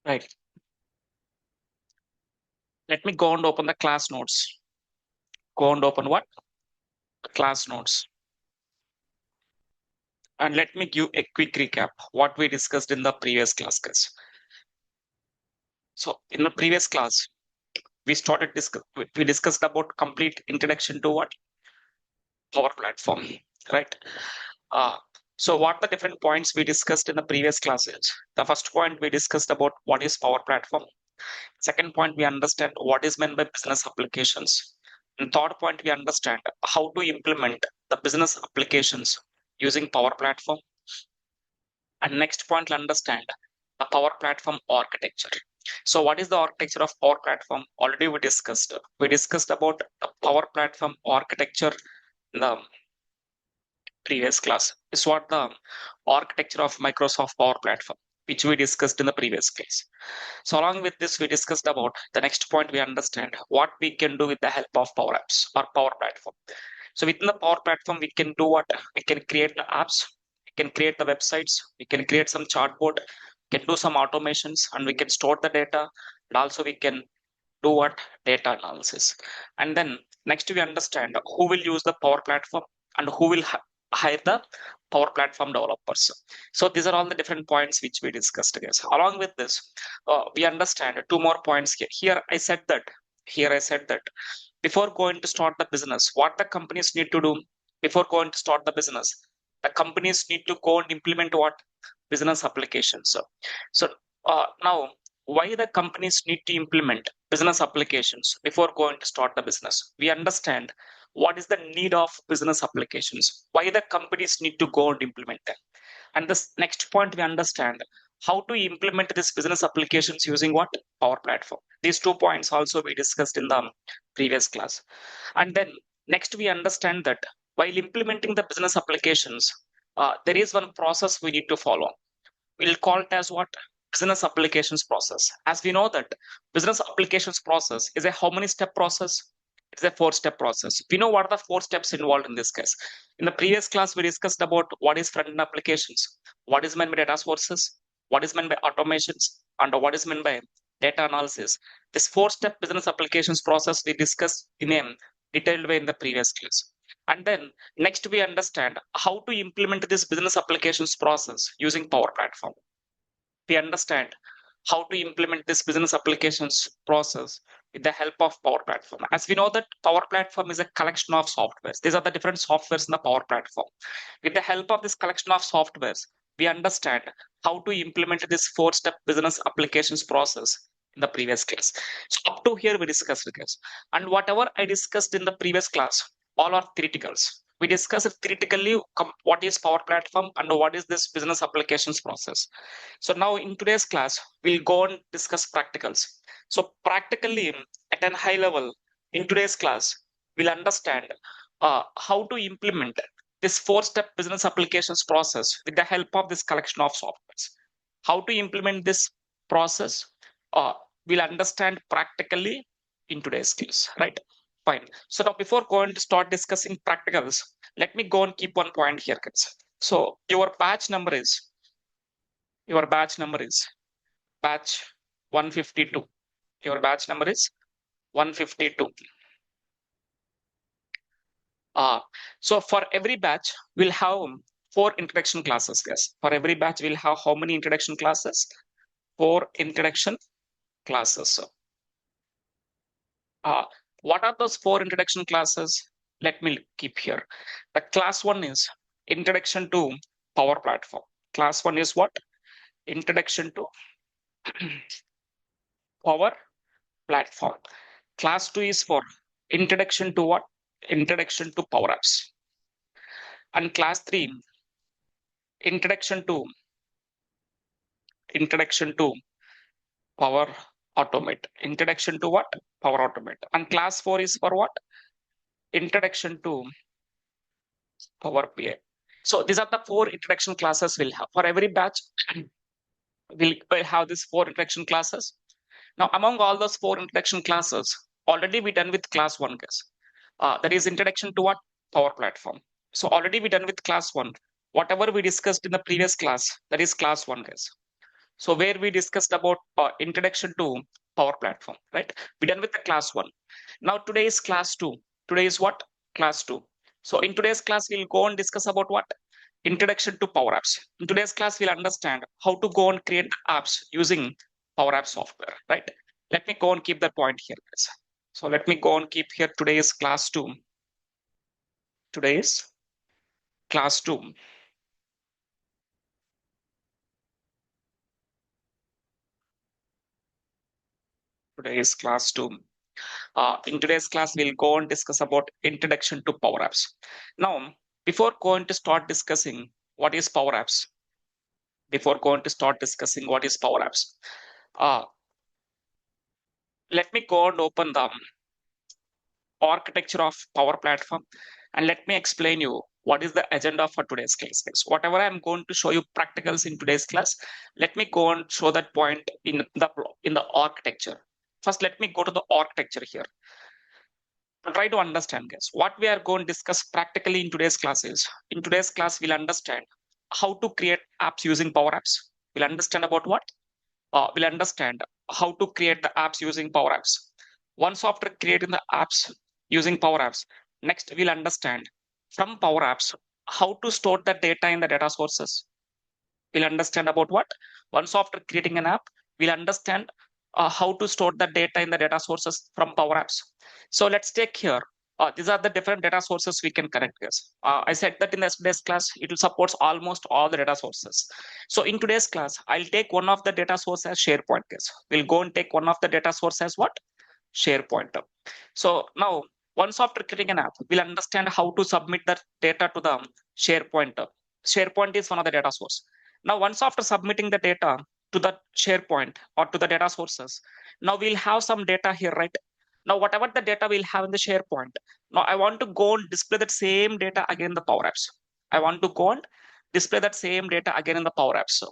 Right. Let me go and open the class notes. Go and open what? Class notes. And let me give a quick recap what we discussed in the previous class, guys. So in the previous class, we discussed about complete introduction to what? Power Platform, right? Uh, so what the different points we discussed in the previous classes? The first point we discussed about what is Power Platform. Second point, we understand what is meant by business applications. And third point, we understand how to implement the business applications using Power Platform. And next point, we understand the Power Platform architecture. So what is the architecture of Power Platform? Already we discussed. We discussed about the Power Platform architecture in the previous class. Is what the architecture of Microsoft Power Platform, which we discussed in the previous class. So along with this, we discussed about the next point. We understand what we can do with the help of Power Apps or Power Platform. So within the Power Platform, we can do what? We can create the apps, we can create the websites, we can create some chartboard, we can do some automations, and we can store the data. And also we can do what? Data analysis. And then next we understand who will use the Power Platform and who will hire the Power Platform developers. So these are all the different points which we discussed, guys. Along with this, we understand two more points here. Here I said that before going to start the business, what the companies need to do before going to start the business, the companies need to go and implement what? Business applications. So now, why the companies need to implement business applications before going to start the business? We understand what is the need of business applications, why the companies need to go and implement them. And this next point, we understand how to implement this business applications using what? Power Platform. These 2 points also we discussed in the previous class. And then next we understand that while implementing the business applications, there is one process we need to follow. We'll call it as what? Business applications process. As we know that business applications process is a how many step process? It's a 4-step process. We know what are the 4 steps involved in this case. In the previous class, we discussed about what is front-end applications, what is meant by data sources, what is meant by automations, and what is meant by data analysis. This 4-step business applications process we discussed in a detailed way in the previous class. And then next we understand how to implement this business applications process using Power Platform. We understand how to implement this business applications process with the help of Power Platform. As we know that Power Platform is a collection of softwares. These are the different softwares in the Power Platform. With the help of this collection of softwares, we understand how to implement this 4-step business applications process in the previous class. So up to here we discussed this. And whatever I discussed in the previous class, all are theoreticals. We discussed theoretically what is Power Platform and what is this business applications process. So now in today's class, we'll go and discuss practicals. So practically at a high level in today's class, we'll understand how to implement this 4-step business applications process with the help of this collection of softwares. How to implement this process, we'll understand practically in today's class, right? Fine. So now before going to start discussing practicals, let me go and keep one point here, guys. So your batch number is batch 152. Your batch number is 152. So for every batch, we'll have 4 introduction classes, guys. For every batch, we'll have how many introduction classes? 4 introduction classes. What are those 4 introduction classes? Let me keep here. The class 1 is introduction to Power Platform. Class 1 is what? Introduction to Power Platform. Class 2 is for introduction to what? Introduction to Power Apps. And class 3, introduction to Power Automate. Introduction to what? Power Automate. And class 4 is for what? Introduction to Power BI. So these are the 4 introduction classes we'll have. For every batch, we'll have these 4 introduction classes. Now, among all those 4 introduction classes, already we done with class 1, guys. That is introduction to what? Power Platform. So already we done with class 1. Whatever we discussed in the previous class, that is class 1, guys. So where we discussed about introduction to Power Platform, right? We done with the class 1. Now today is class 2. Today is what? Class 2. So in today's class, we'll go and discuss about what? Introduction to Power Apps. In today's class, we'll understand how to go and create apps using Power Apps software, right? Let me go and keep that point here, guys. So let me go and keep here today's class 2. Today's class 2. Today's class 2. In today's class, we'll go and discuss about introduction to Power Apps. Now, before going to start discussing what is Power Apps, before going to start discussing what is Power Apps, uh, let me go and open the architecture of Power Platform and let me explain you what is the agenda for today's class. Whatever I'm going to show you practicals in today's class, let me go and show that point in the architecture. First, let me go to the architecture here. Try to understand, guys, what we are going to discuss practically in today's class is, in today's class, we'll understand how to create apps using Power Apps. We'll understand about what? We'll understand how to create the apps using Power Apps. Once after creating the apps using Power Apps, next we'll understand from Power Apps how to store the data in the data sources. We'll understand about what? Once after creating an app, we'll understand how to store the data in the data sources from Power Apps. So let's take here. These are the different data sources we can connect this. I said that in today's class, it will support almost all the data sources. So in today's class, I'll take one of the data source as SharePoint. Guys. We'll go and take one of the data source as what? SharePoint. So now, once after creating an app, we'll understand how to submit the data to the SharePoint. SharePoint is one of the data source. Now, once after submitting the data to the SharePoint or to the data sources, now we'll have some data here, right? Now, whatever the data we'll have in the SharePoint, now I want to go and display that same data again in the Power Apps. I want to go and display that same data again in the Power Apps. So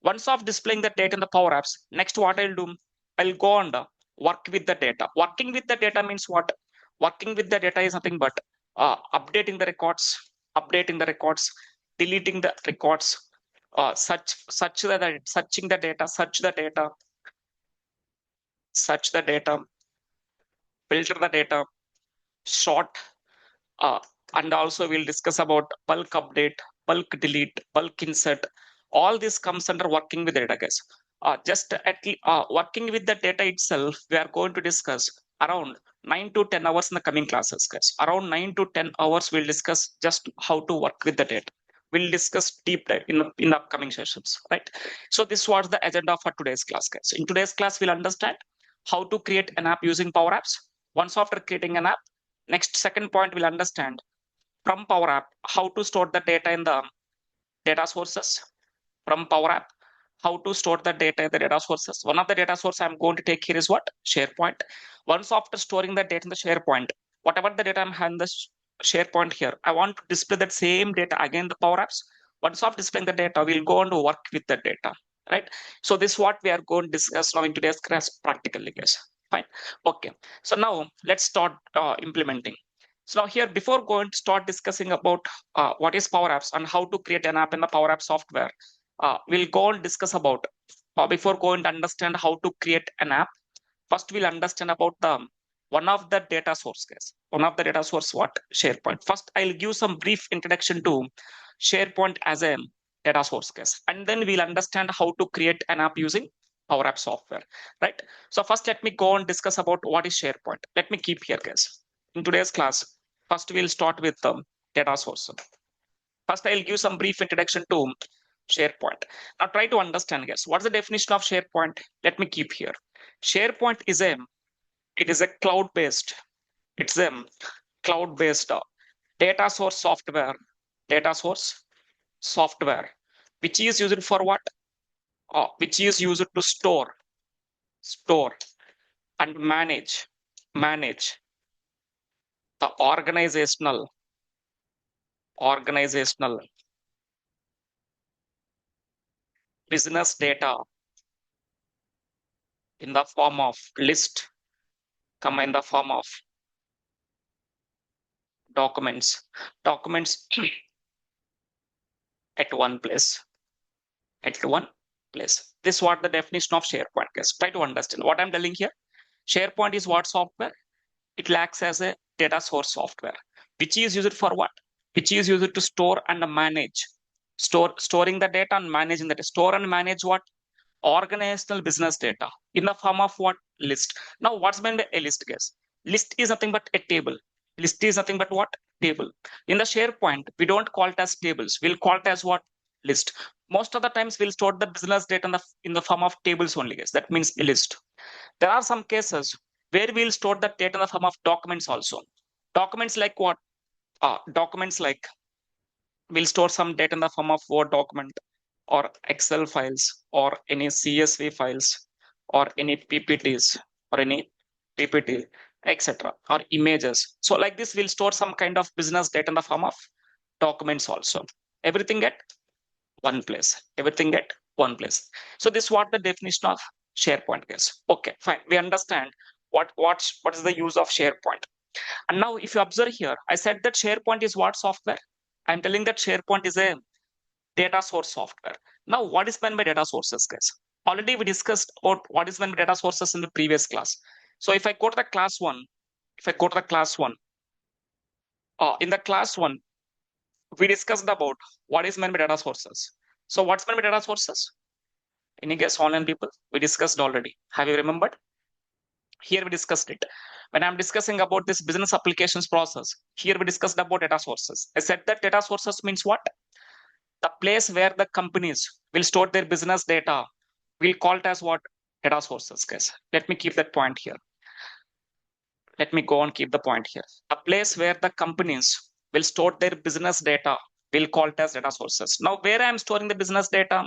once of displaying the data in the Power Apps, next what I'll do, I'll go and work with the data. Working with the data means what? Working with the data is nothing but updating the records, deleting the records, searching the data, search the data, filter the data, sort, uh, and also we'll discuss about bulk update, bulk delete, bulk insert. All this comes under working with data, guys. Just working with the data itself, we are going to discuss around 9 to 10 hours in the coming classes, guys. Around 9 to 10 hours, we'll discuss just how to work with the data. We'll discuss deep dive in the upcoming sessions, right? So this was the agenda for today's class, guys. In today's class, we'll understand how to create an app using Power Apps. Once after creating an app, next second point we'll understand from Power App how to store the data in the data sources. From Power App, how to store the data in the data sources. One of the data source I'm going to take here is what? SharePoint. Once after storing the data in the SharePoint, whatever the data I'm having in the SharePoint here, I want to display that same data again in the Power Apps. Once after displaying the data, we'll go on to work with the data, right? So this is what we are going to discuss now in today's class practically, guys. Fine. Okay. So now let's start implementing. So now here, before going to start discussing about what is Power Apps and how to create an app in the Power App software, we'll go and discuss about, before going to understand how to create an app, first we'll understand about the one of the data source, guys. One of the data source, what? SharePoint. First, I'll give some brief introduction to SharePoint as a data source, guys. And then we'll understand how to create an app using Power App software, right? So first, let me go and discuss about what is SharePoint. Let me keep here, guys. In today's class, first we'll start with the data source. First, I'll give some brief introduction to SharePoint. Now try to understand, guys, what's the definition of SharePoint? Let me keep here. SharePoint is a cloud-based, it's a cloud-based data source software, data source software, which is used for what? Which is used to store and manage the organizational business data in the form of list, come in the form of documents at one place, at one place. This is what the definition of SharePoint is. Try to understand what I'm telling here. SharePoint is what software? It acts as a data source software, which is used for what? Which is used to store and manage. Storing the data and managing that. Store and manage what? Organizational business data in the form of what? List. Now, what's meant by a list, guys? List is nothing but a table. List is nothing but what? Table. In the SharePoint, we don't call it as tables. We'll call it as what? List. Most of the times, we'll store the business data in the form of tables only, guys. That means a list. There are some cases where we'll store the data in the form of documents also. Documents like what? Documents like we'll store some data in the form of Word document or Excel files or any CSV files or any PPTs or any PPT, etc. or images. So like this, we'll store some kind of business data in the form of documents also. Everything at one place. Everything at one place. So this is what the definition of SharePoint is. Okay, fine. We understand what is the use of SharePoint. And now if you observe here, I said that SharePoint is what software? I'm telling that SharePoint is a data source software. Now, what is meant by data sources, guys? Already we discussed about what is meant by data sources in the previous class. So if I go to the class one, in the class one, we discussed about what is meant by data sources. So what's meant by data sources? Any guess, online people? We discussed already. Have you remembered? Here we discussed it. When I'm discussing about this business applications process, here we discussed about data sources. I said that data sources means what? The place where the companies will store their business data, we'll call it as what? Data sources, guys. Let me keep that point here. Let me go and keep the point here. A place where the companies will store their business data, we'll call it as data sources. Now, where I'm storing the business data?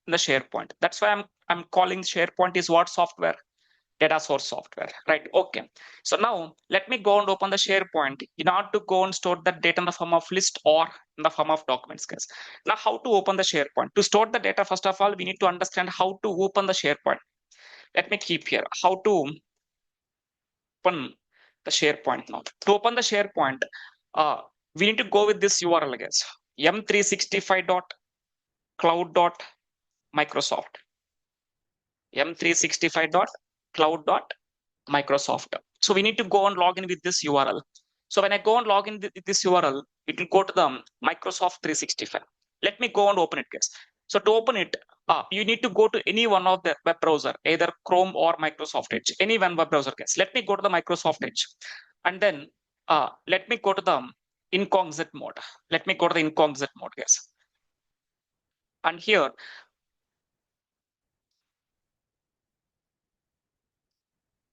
In the SharePoint. That's why I'm calling SharePoint is what software? Data source software, right? Okay. So now let me go and open the SharePoint in order to go and store that data in the form of list or in the form of documents, guys. Now, how to open the SharePoint? To store the data, first of all, we need to understand how to open the SharePoint. Let me keep here how to open the SharePoint now. To open the SharePoint, we need to go with this URL, guys. m365.cloud.microsoft. m365.cloud.microsoft. So we need to go and log in with this URL. So when I go and log in with this URL, it will go to the Microsoft 365. Let me go and open it, guys. So to open it, you need to go to any one of the web browser, either Chrome or Microsoft Edge, any one web browser, guys. Let me go to the Microsoft Edge. And then let me go to the incognito mode. Let me go to the incognito mode, guys. And here,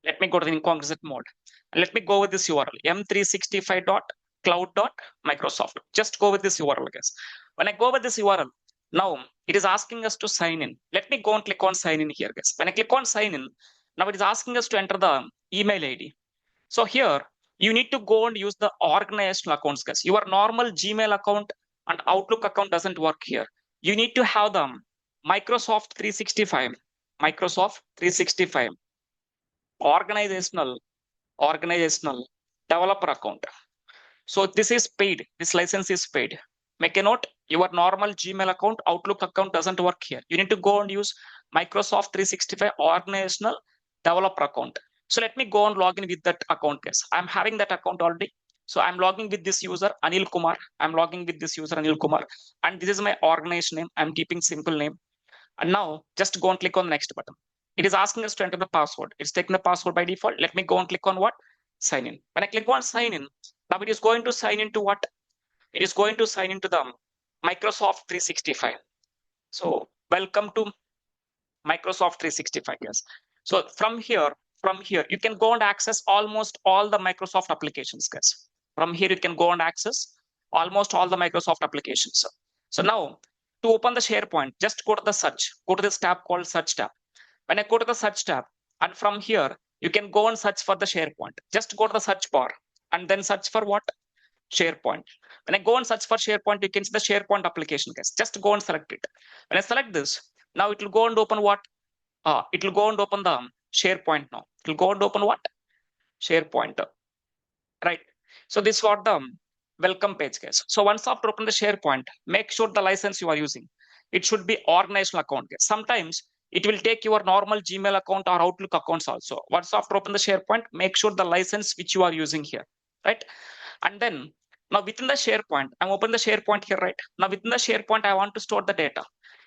let me go to the incognito mode. And let me go with this URL, m365.cloud.microsoft. Just go with this URL, guys. When I go with this URL, now it is asking us to sign in. Let me go and click on sign in here, guys. When I click on sign in, now it is asking us to enter the email ID. So here, you need to go and use the organizational accounts, guys. Your normal Gmail account and Outlook account doesn't work here. You need to have the Microsoft 365 organizational developer account. So this is paid. This license is paid. Make a note, your normal Gmail account, Outlook account doesn't work here. You need to go and use Microsoft 365 organizational developer account. So let me go and log in with that account, guys. I'm having that account already. So I'm logging with this user, Anil Kumar. I'm logging with this user, Anil Kumar. And this is my organization name. I'm keeping simple name. And now just go and click on the next button. It is asking us to enter the password. It's taking the password by default. Let me go and click on what? Sign in. When I click on sign in, now it is going to sign into what? It is going to sign into the Microsoft 365. So welcome to Microsoft 365, guys. So from here, you can go and access almost all the Microsoft applications, guys. From here, you can go and access almost all the Microsoft applications. So now, to open the SharePoint, just go to the search. Go to this tab called search tab. When I go to the search tab, and from here, you can go and search for the SharePoint. Just go to the search bar and then search for what? SharePoint. When I go and search for SharePoint, you can see the SharePoint application, guys. Just go and select it. When I select this, now it will go and open what? It will go and open the SharePoint now. It will go and open what? SharePoint. Right. So this is what the welcome page, guys. So once after open the SharePoint, make sure the license you are using. it should be organizational account. Sometimes it will take your normal Gmail account or Outlook accounts also. Once after open the SharePoint, make sure the license which you are using here, right? And then now within the SharePoint, I'm open the SharePoint here, right? Now within the SharePoint, I want to store the data.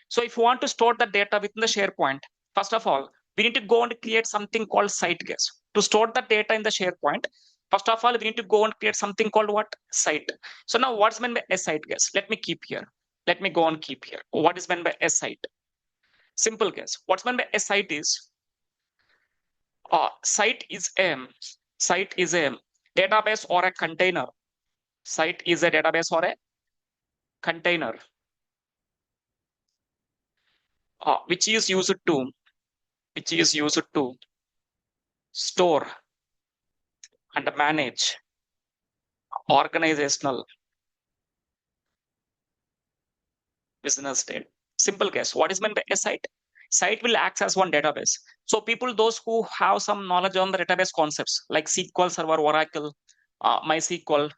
So if you want to store the data within the SharePoint, first of all, we need to go and create something called site, guys. To store the data in the SharePoint, first of all, we need to go and create something called what? Site. So now what's meant by a site, guys? Let me keep here. Let me go and keep here. What is meant by a site? Simple, guys. What's meant by a site is site is a database or a container. Site is a database or a container which is used to store and manage organizational business data. Simple guess. What is meant by a site? Site will act as one database. So people, those who have some knowledge on the database concepts like SQL Server, Oracle, MySQL,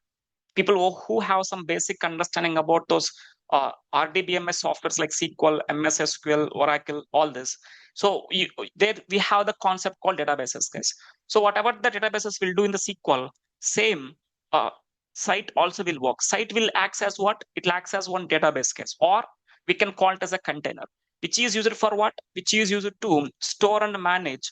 people who have some basic understanding about those RDBMS softwares like SQL, MS SQL, Oracle, all this. So there we have the concept called databases, guys. So whatever the databases will do in the SQL, same site also will work. Site will act as what? It acts as one database, guys, or we can call it as a container, which is used for what? Which is used to store and manage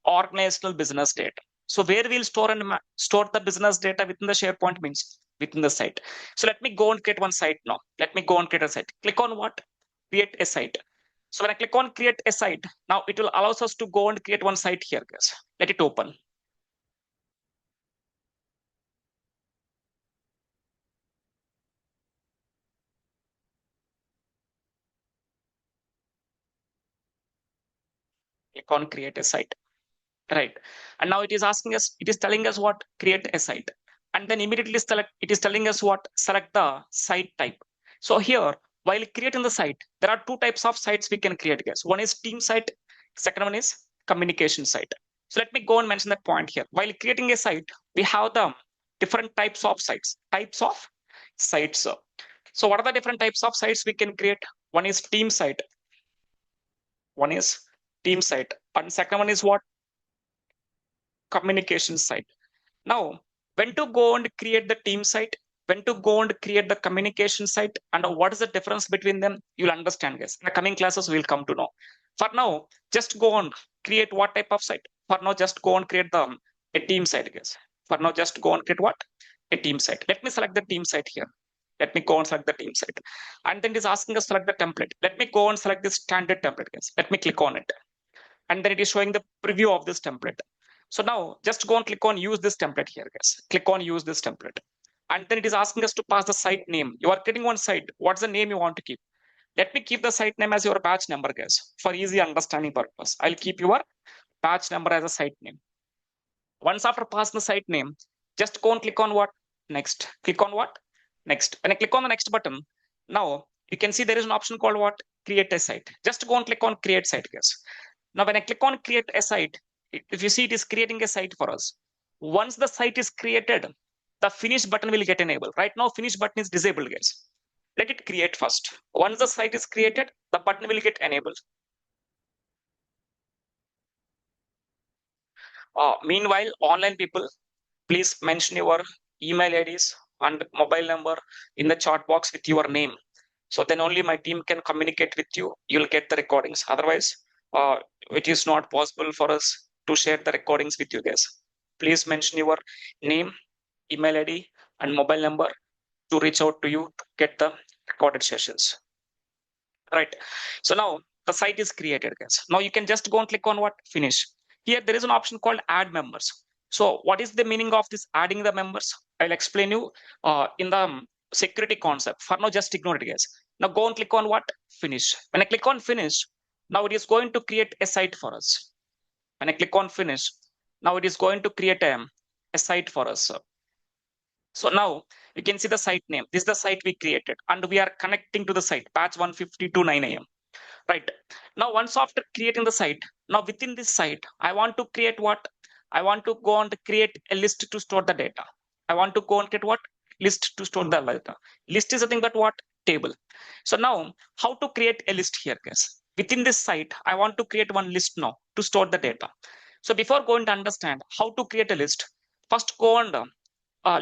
organizational business data. So where we'll store and store the business data within the SharePoint means within the site. So let me go and create one site now. Let me go and create a site. Click on what? Create a site. So when I click on create a site, now it will allow us to go and create one site here, guys. Let it open. Click on create a site. Right. And now it is asking us, it is telling us what? Create a site. And then immediately select, it is telling us what? Select the site type. So here, while creating the site, there are two types of sites we can create, guys. One is team site, second one is communication site. So let me go and mention that point here. While creating a site, we have the different types of sites. So what are the different types of sites we can create? One is team site. And second one is what? Communication site. Now, when to go and create the team site, when to go and create the communication site, and what is the difference between them, you'll understand, guys. In the coming classes, we'll come to know. For now, just go on create what type of site. For now, just go and create a team site, guys. For now, just go and create what? A team site. Let me select the team site here. Let me go and select the team site. And then it is asking us to select the template. Let me go and select this standard template, guys. Let me click on it. And then it is showing the preview of this template. So now just go and click on use this template here, guys. Click on use this template. And then it is asking us to pass the site name. You are creating one site. What's the name you want to keep? Let me keep the site name as your batch number, guys, for easy understanding purpose. I'll keep your batch number as a site name. Once after passing the site name, just go and click on what? Next. Click on what? Next. When I click on the next button, now you can see there is an option called what? Create a site. Just go and click on create site, guys. Now, when I click on create a site, if you see it is creating a site for us. Once the site is created, the finish button will get enabled. Right now, finish button is disabled, guys. Let it create first. Once the site is created, the button will get enabled. Meanwhile, online people, please mention your email IDs and mobile number in the chat box with your name. So then only my team can communicate with you. You'll get the recordings. Otherwise, it is not possible for us to share the recordings with you guys. Please mention your name, email ID, and mobile number to reach out to you to get the recorded sessions. Right. So now the site is created, guys. Now you can just go and click on what? Finish. Here there is an option called add members. So what is the meaning of this adding the members? I'll explain you in the security concept. For now, just ignore it, guys. Now go and click on what? Finish. When I click on finish, now it is going to create a site for us. When I click on finish, now it is going to create a site for us. So now you can see the site name. This is the site we created, and we are connecting to the site batch 150 to 9 a.m. Right. Now, once after creating the site, now within this site, I want to create what? I want to go and create a list to store the data. I want to go and get what? List to store the data. List is nothing but what? table. So now how to create a list here, guys? Within this site, I want to create one list now to store the data. So before going to understand how to create a list, first go on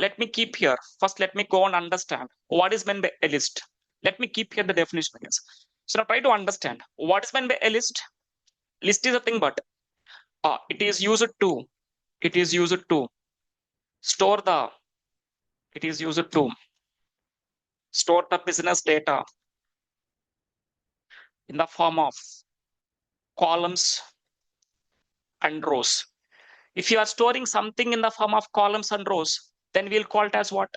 let me keep here. First, let me go and understand what is meant by a list. Let me keep here the definition, guys. So now try to understand what is meant by a list. List is a thing, but it is used to store the it is used to store the business data in the form of columns and rows. If you are storing something in the form of columns and rows, then we'll call it as what?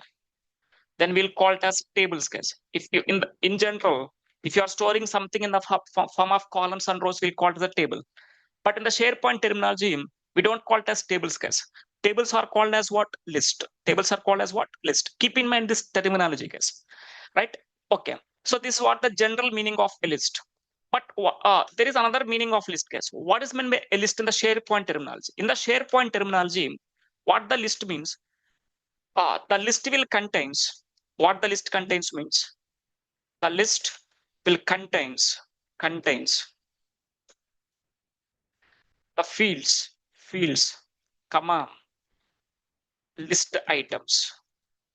Then we'll call it as tables, guys. If you in general, if you are storing something in the form of columns and rows, we'll call it as a table. But in the SharePoint terminology, we don't call it as tables, guys. Tables are called as what? List. Tables are called as what? List. Keep in mind this terminology, guys. Right? Okay. So this is what the general meaning of a list. But there is another meaning of list, guys. What is meant by a list in the SharePoint terminology? In the SharePoint terminology, what the list means? The list will contains what the list contains means. The list will contains the fields, comma, list items.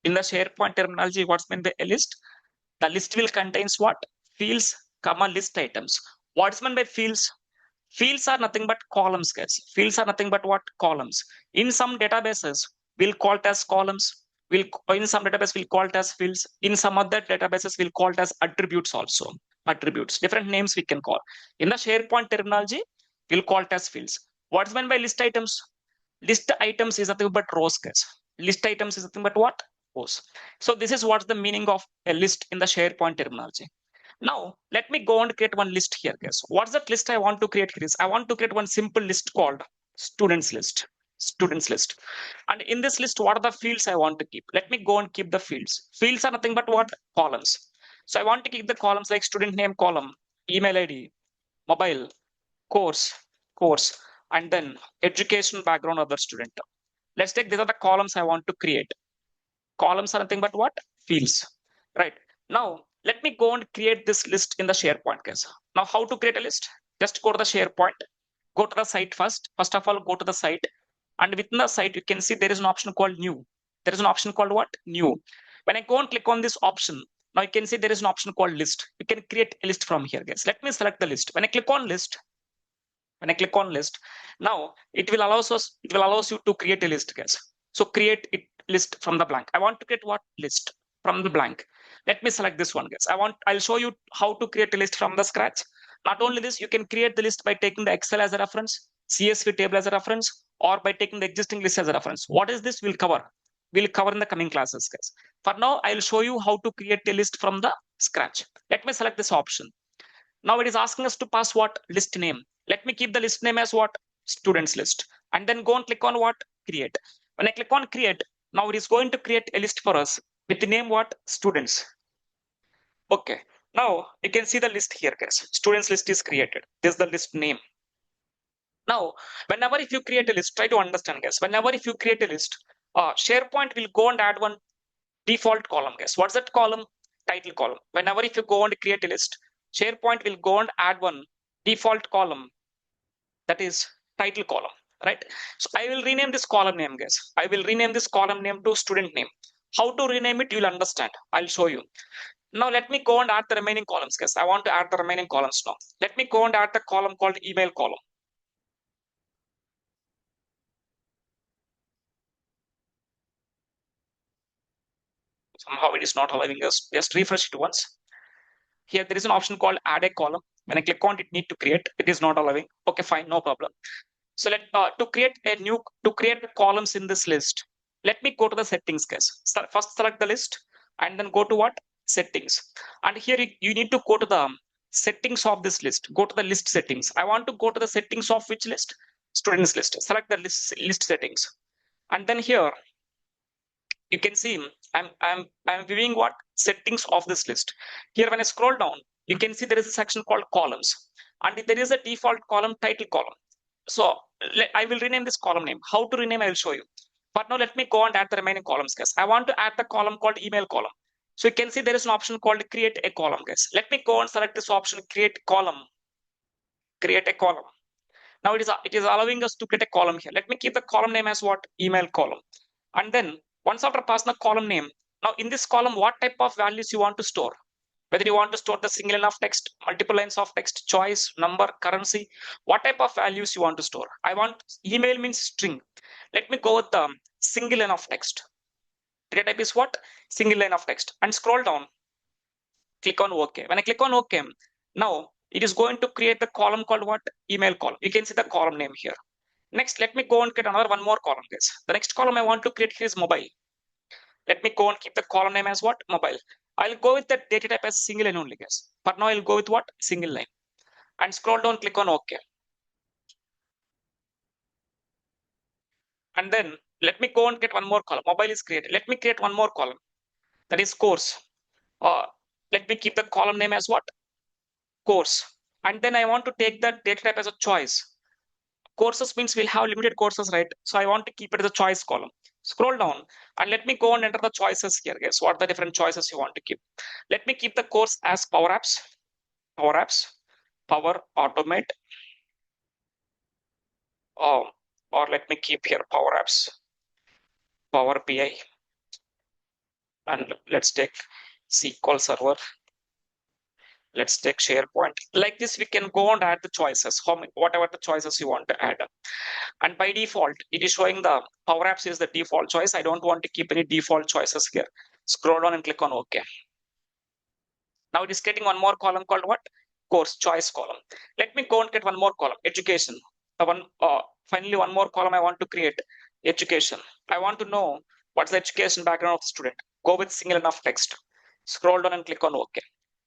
In the SharePoint terminology, what's meant by a list? The list will contains what? Fields, comma, list items. What's meant by fields? Fields are nothing but columns, guys. Fields are nothing but what? Columns. In some databases, we'll call it as columns. In some database, we'll call it as fields. In some other databases, we'll call it as attributes also. Attributes. Different names we can call. In the SharePoint terminology, we'll call it as fields. What's meant by list items? List items is nothing but rows, guys. List items is nothing but what? Rows. So this is what's the meaning of a list in the SharePoint terminology. Now, let me go and create one list here, guys. What's that list I want to create here is I want to create one simple list called students list. Students list. And in this list, what are the fields I want to keep? Let me go and keep the fields. Fields are nothing but what? Columns. So I want to keep the columns like student name column, email ID, mobile, course, and then education background of the student. Let's take these are the columns I want to create. Columns are nothing but what? Fields. Right. Now, let me go and create this list in the SharePoint, guys. Now, how to create a list? Just go to the SharePoint. Go to the site first. First of all, go to the site. And within the site, you can see there is an option called new. There is an option called what? New. When I go and click on this option, now you can see there is an option called list. You can create a list from here, guys. Let me select the list. When I click on list, now it will allow you to create a list, guys. So create it list from the blank. I want to create what? List from the blank. Let me select this one, guys. I'll show you how to create a list from the scratch. Not only this, you can create the list by taking the Excel as a reference, CSV table as a reference, or by taking the existing list as a reference. What is this? We'll cover in the coming classes, guys. For now, I'll show you how to create a list from the scratch. Let me select this option. Now it is asking us to pass what? List name. Let me keep the list name as what? Students list. And then go and click on what? Create. When I click on create, now it is going to create a list for us with the name what? Students. Okay. Now you can see the list here, guys. Students list is created. This is the list name. Now, whenever if you create a list, try to understand, guys. Whenever if you create a list, SharePoint will go and add one default column, guys. What's that column? Title column. Whenever if you go and create a list, SharePoint will go and add one default column, that is title column, right? So I will rename this column name, guys. I will rename this column name to student name. How to rename it, you'll understand. I'll show you. Now let me go and add the remaining columns, guys. I want to add the remaining columns now. Let me go and add the column called email column. Somehow it is not allowing us. Just refresh it once. Here there is an option called add a column. When I click on it, need to create. It is not allowing. Okay, fine, no problem. So to create the columns in this list, let me go to the settings, guys. First select the list and then go to what? Settings. And here you need to go to the settings of this list. Go to the list settings. I want to go to the settings of which list? Students list. Select the list settings. And then here you can see I'm viewing what? Settings of this list. Here when I scroll down, you can see there is a section called columns. And there is a default column, title column. So I will rename this column name. How to rename, I will show you. But now let me go and add the remaining columns, guys. I want to add the column called email column. So you can see there is an option called create a column, guys. Let me go and select this option, create column, create a column. Now it is allowing us to create a column here. Let me keep the column name as what? Email column. And then once after passing the column name, now in this column, what type of values you want to store? Whether you want to store the single line of text, multiple lines of text, choice, number, currency, what type of values you want to store. I want email means string. Let me go with the single line of text. Data type is what? Single line of text. And scroll down, click on OK. When I click on OK, now it is going to create the column called what? Email column. You can see the column name here. Next, let me go and create one more column, guys. The next column I want to create here is mobile. Let me go and keep the column name as what? Mobile. I'll go with the data type as single line only, guys. But now I'll go with what? Single line. And scroll down, click on OK. And then let me go and get one more column. Mobile is created. Let me create one more column. That is course. Let me keep the column name as what? Course. And then I want to take that data type as a choice. Courses means we'll have limited courses, right? So I want to keep it as a choice column. Scroll down and let me go and enter the choices here, guys. What are the different choices you want to keep? Let me keep the course as Power Apps, Power Apps, Power Automate, or let me keep here Power Apps, Power BI, and let's take SQL Server. Let's take SharePoint. Like this, we can go and add the choices, whatever the choices you want to add. And by default, it is showing the Power Apps is the default choice. I don't want to keep any default choices here. Scroll down and click on OK. Now it is getting one more column called what? Course choice column. Let me go and get one more column, education. Finally, one more column I want to create, education. I want to know what's the education background of the student. Go with single enough text. Scroll down and click on OK.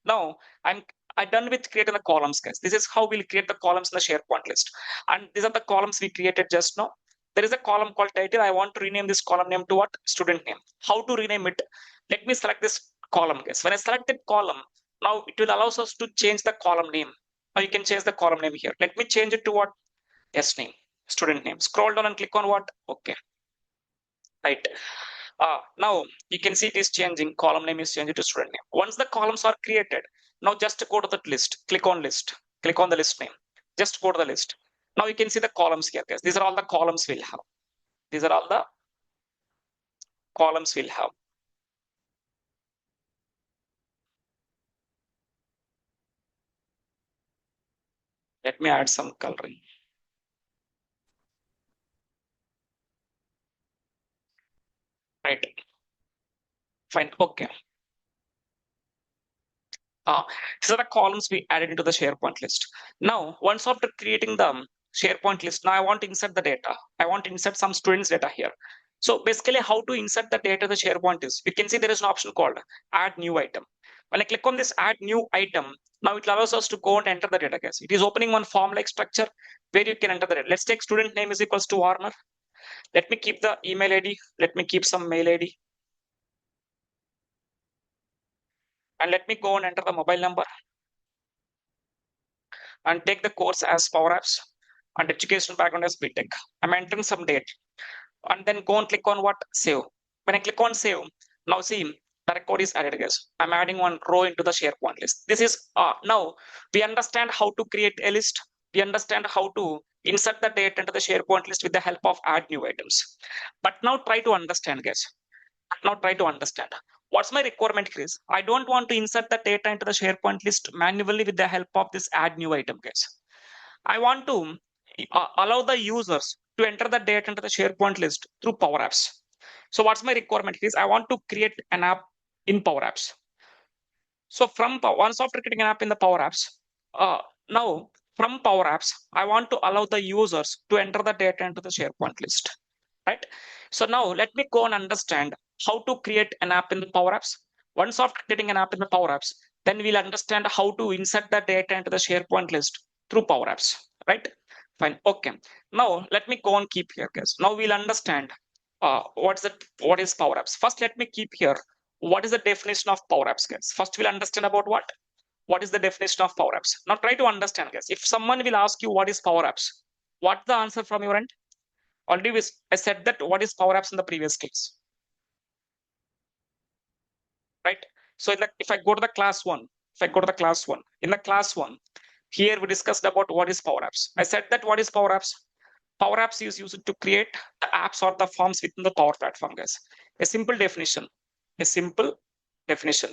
Now I'm done with creating the columns, guys. This is how we'll create the columns in the SharePoint list. And these are the columns we created just now. There is a column called title. I want to rename this column name to what? Student name. How to rename it? Let me select this column, guys. When I select that column, now it will allow us to change the column name. Now you can change the column name here. Let me change it to what? S name, student name. Scroll down and click on what? Okay. Right. Now you can see it is changing. Column name is changed to student name. Once the columns are created, now just go to that list. Click on list. Click on the list name. Just go to the list. Now you can see the columns here, guys. These are all the columns we'll have. These are all the columns we'll have. Let me add some coloring. Right. Fine. Okay. These are the columns we added into the SharePoint list. Now, once after creating the SharePoint list, now I want to insert the data. I want to insert some students' data here. So basically, how to insert the data the SharePoint is, you can see there is an option called add new item. When I click on this add new item, now it allows us to go and enter the data, guys. It is opening one form-like structure where you can enter the data. Let's take student name is equals to Warner. Let me keep the email ID. Let me keep some mail ID. And let me go and enter the mobile number. And take the course as Power Apps and educational background as BTech. I'm entering some date and then go and click on what? Save. When I click on save, now see the record is added, guys. I'm adding one row into the SharePoint list. This is now we understand how to create a list. We understand how to insert the data into the SharePoint list with the help of add new items. But now try to understand, guys. Now try to understand. What's my requirement here is I don't want to insert the data into the SharePoint list manually with the help of this add new item, guys. I want to allow the users to enter the data into the SharePoint list through Power Apps. So what's my requirement here is I want to create an app in Power Apps. So once after creating an app in the Power Apps, now from Power Apps, I want to allow the users to enter the data into the SharePoint list, right? So now let me go and understand how to create an app in the Power Apps. Once after creating an app in the Power Apps, then we'll understand how to insert the data into the SharePoint list through Power Apps, right? Fine. Okay. Now let me go and keep here, guys. Now we'll understand what is Power Apps. First, let me keep here. What is the definition of Power Apps, guys? First, we'll understand about what is the definition of Power Apps. Now try to understand, guys. If someone will ask you what is Power Apps, what's the answer from your end? Already I said that what is Power Apps in the previous case, right? So if I go to the class one, in the class one, here we discussed about what is Power Apps. I said that what is Power Apps? Power Apps is used to create the apps or the forms within the Power Platform, guys. A simple definition. A simple definition.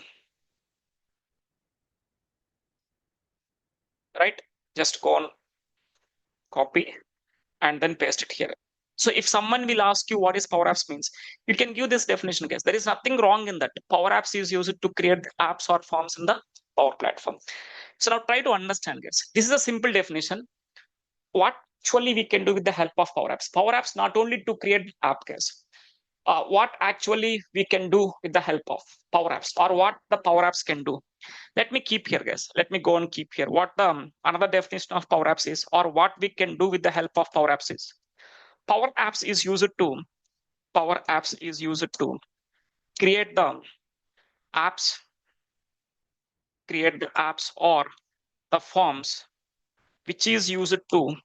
Right? Just go on, copy, and then paste it here. So if someone will ask you what is Power Apps means, you can give this definition, guys. There is nothing wrong in that. Power Apps is used to create apps or forms in the Power Platform. So now try to understand, guys. This is a simple definition. What actually we can do with the help of Power Apps? Power Apps not only to create app, guys. What actually we can do with the help of Power Apps, or what the Power Apps can do. Let me keep here, guys. Let me go and keep here. What the another definition of Power Apps is, or what we can do with the help of Power Apps is. Power Apps is used to create the apps, or the forms which is used to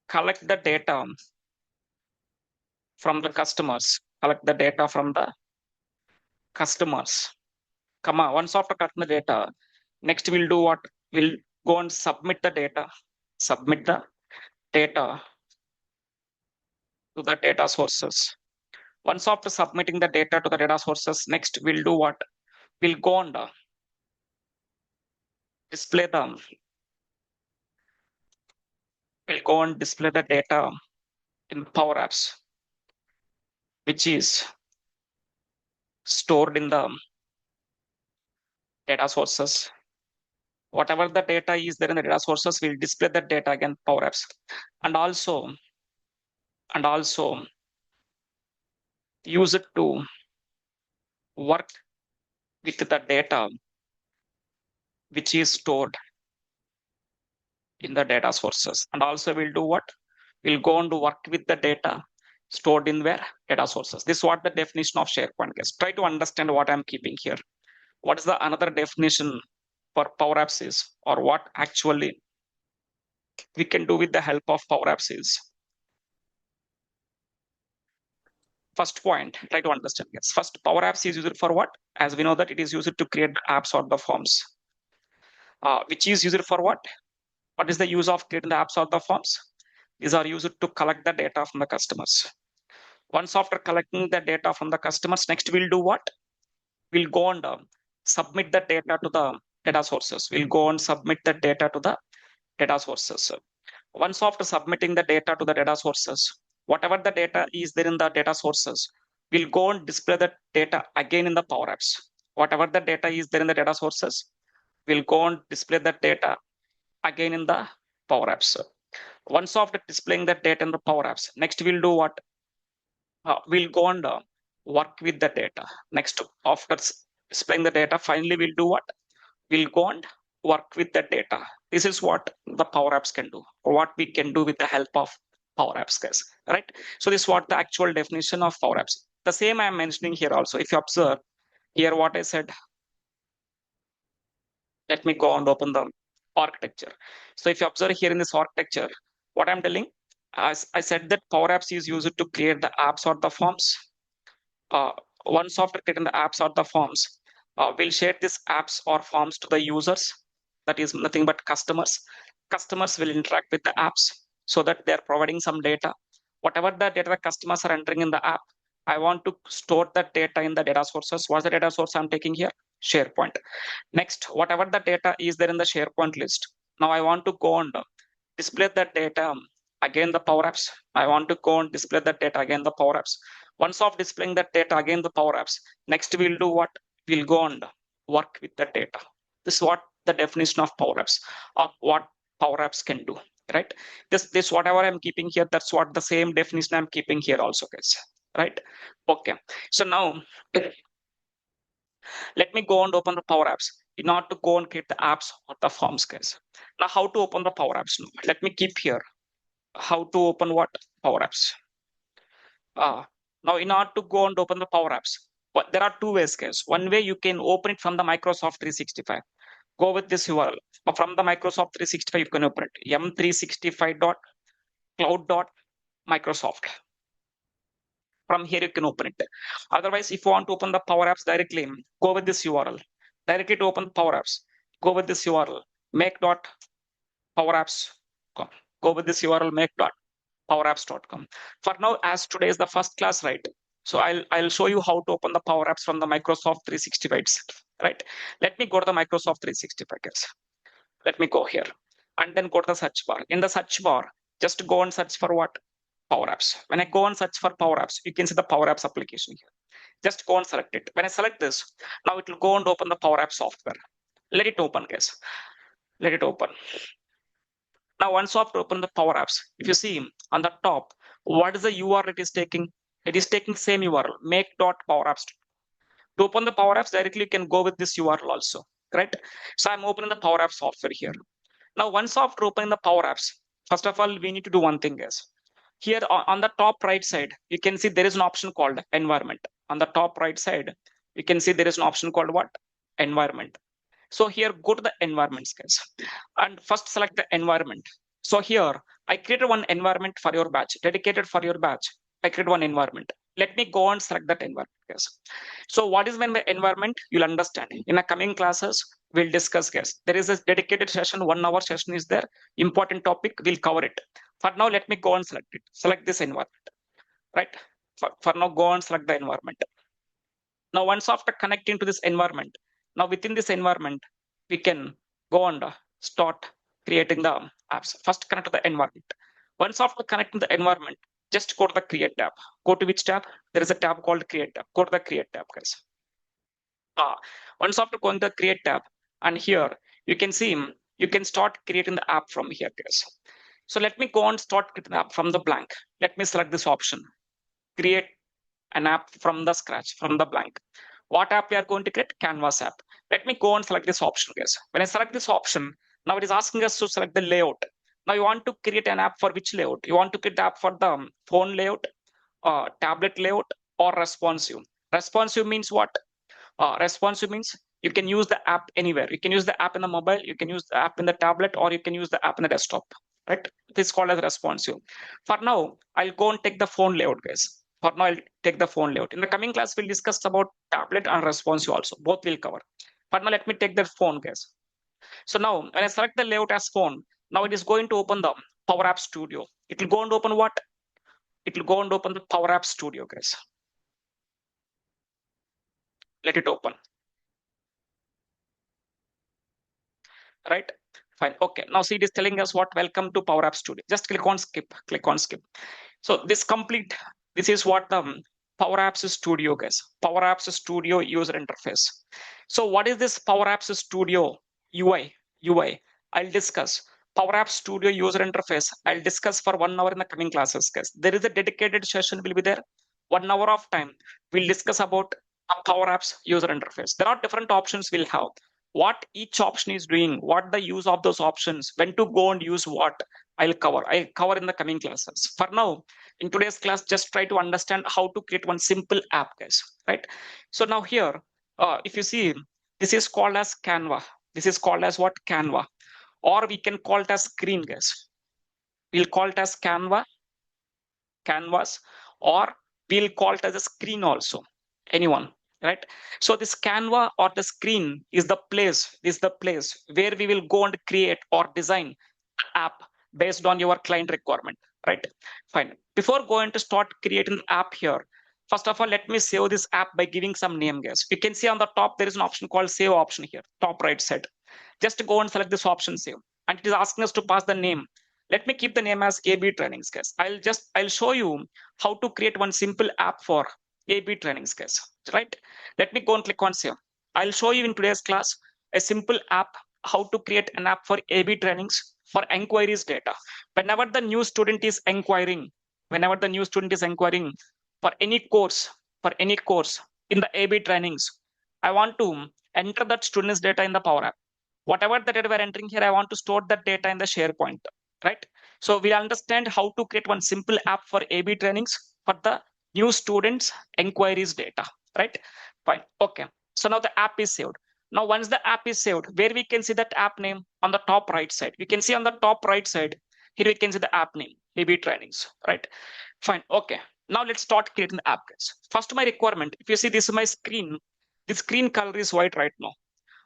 collect the data from the customers. Once after collecting the data, next we'll do what? We'll go and submit the data to the data sources. Once after submitting the data to the data sources, next we'll do what? We'll go and display them. We'll go and display the data in Power Apps, which is stored in the data sources. Whatever the data is there in the data sources, we'll display that data again Power Apps, and also use it to work with the data which is stored in the data sources. And also we'll do what? We'll go on to work with the data stored in where? Data sources. This is what the definition of SharePoint is. Try to understand what I'm keeping here. What is the another definition for Power Apps is, or what actually we can do with the help of Power Apps is. First point, try to understand. Yes. First, Power Apps is used for what? As we know that it is used to create apps or the forms. Which is used for what? What is the use of creating the apps or the forms? These are used to collect the data from the customers. Once after collecting the data from the customers, next we'll do what? We'll go and submit the data to the data sources. We'll go and submit the data to the data sources. Once after submitting the data to the data sources, whatever the data is there in the data sources, we'll go and display the data again in the Power Apps. Whatever the data is there in the data sources, we'll go and display that data again in the Power Apps. Once after displaying that data in the Power Apps, next we'll do what? We'll go and work with the data. Next, after displaying the data, finally we'll do what? We'll go and work with the data. This is what the Power Apps can do, or what we can do with the help of Power Apps, guys. Right? So this is what the actual definition of Power Apps. The same I'm mentioning here also. If you observe here what I said, let me go and open the architecture. So if you observe here in this architecture, what I'm telling, as I said that Power Apps is used to create the apps or the forms. Once after creating the apps or the forms, we'll share these apps or forms to the users. That is nothing but customers. Customers will interact with the apps so that they're providing some data. Whatever the data the customers are entering in the app, I want to store that data in the data sources. What's the data source I'm taking here? SharePoint. Next, whatever the data is there in the SharePoint list, now I want to go and display that data again the Power Apps. I want to go and display that data again the Power Apps. Once of displaying that data again the Power Apps, next we'll do what? We'll go and work with the data. This is what the definition of Power Apps, or what Power Apps can do. Right? This whatever I'm keeping here, that's what the same definition I'm keeping here also, guys. Right? Okay. So now let me go and open the Power Apps in order to go and create the apps or the forms, guys. Now, how to open the Power Apps? Let me keep here. How to open what? Power Apps. Now, in order to go and open the Power Apps, but there are two ways, guys. One way you can open it from the Microsoft 365. Go with this URL. From the Microsoft 365, you can open it. m365.cloud.microsoft Microsoft. From here, you can open it. Otherwise, if you want to open the Power Apps directly, go with this URL. Directly to open Power Apps, go with this URL, make.powerapps.com. Go with this URL, make.powerapps.com. For now, as today is the first class, right? So I'll show you how to open the Power Apps from the Microsoft 365 itself, right? Let me go to the Microsoft 365, guys. Let me go here and then go to the search bar. In the search bar, just go and search for what? Power Apps. When I go and search for Power Apps, you can see the Power Apps application here. Just go and select it. When I select this, now it will go and open the Power Apps software. Let it open, guys. Let it open. Now, once you have to open the Power Apps, if you see on the top, what is the URL it is taking? It is taking same URL, make.powerapps. To open the Power Apps directly, you can go with this URL also, right? So I'm opening the Power Apps software here. Now, once after opening the Power Apps, first of all, we need to do one thing, guys. Here on the top right side, you can see there is an option called environment. On the top right side, you can see there is an option called what? Environment. So here, go to the environments, guys, and first select the environment. So here, I created one environment for your batch, dedicated for your batch. I created one environment. Let me go and select that environment, guys. So what is meant by environment? You'll understand. In the coming classes, we'll discuss, guys. There is a dedicated session, 1 hour session is there. Important topic, we'll cover it. For now, let me go and select it. Select this environment, right? For now, go and select the environment. Now, once after connecting to this environment, now within this environment, we can go and start creating the apps. First, connect to the environment. Once after connecting the environment, just go to the Create tab. Go to which tab? There is a tab called Create tab. Go to the Create tab, guys. Once after going to the Create tab, and here you can see you can start creating the app from here, guys. So let me go and start creating the app from the blank. Let me select this option. Create an app from the scratch, from the blank. What app we are going to create? Canvas app. Let me go and select this option, guys. When I select this option, now it is asking us to select the layout. Now you want to create an app for which layout? You want to create the app for the phone layout, tablet layout, or responsive. Responsive means what? Responsive means you can use the app anywhere. You can use the app in the mobile, you can use the app in the tablet, or you can use the app in the desktop, right? This is called as responsive. For now, I'll go and take the phone layout, guys. For now, I'll take the phone layout. In the coming class, we'll discuss about tablet and responsive also. Both will cover. For now, let me take the phone, guys. So now, when I select the layout as phone, now it is going to open the Power App Studio. It will go and open what? It will go and open the Power App Studio, guys. Let it open. Right? Fine. Okay. Now see, it is telling us what? Welcome to Power App Studio. Just click on skip. Click on skip. So this complete. This is what the Power Apps Studio, guys. Power Apps Studio user interface. So what is this Power Apps Studio UI? I'll discuss. Power Apps Studio user interface. I'll discuss for 1 hour in the coming classes, guys. There is a dedicated session will be there. 1 hour of time. We'll discuss about a Power Apps user interface. There are different options we'll have. What each option is doing, what the use of those options, when to go and use what, I'll cover in the coming classes. For now, in today's class, just try to understand how to create one simple app, guys, right? So now here, if you see, this is called as Canva. This is called as what? Canva. Or we can call it as screen, guys. We'll call it as Canva, Canvas, or we'll call it as a screen also. Anyone, right? So this Canva or the screen is the place where we will go and create or design app based on your client requirement, right? Fine. Before going to start creating the app here, first of all, let me save this app by giving some name, guys. You can see on the top, there is an option called save option here, top right side. Just go and select this option save. And it is asking us to pass the name. Let me keep the name as AB trainings, guys. I'll show you how to create one simple app for AB trainings, guys, right? Let me go and click on save. I'll show you in today's class a simple app, how to create an app for AB trainings for enquiries data. Whenever the new student is inquiring for any course in the AB trainings, I want to enter that student's data in the Power App. Whatever the data we're entering here, I want to store that data in the SharePoint, right? So we understand how to create one simple app for AB trainings for the new students inquiries data, right? Fine. Okay. So now the app is saved. Now, once the app is saved, where we can see that app name on the top right side, we can see on the top right side, here we can see the app name. A/B trainings, right? Fine. Okay. Now let's start creating the app, guys. First, my requirement. If you see this is my screen, the screen color is white right now.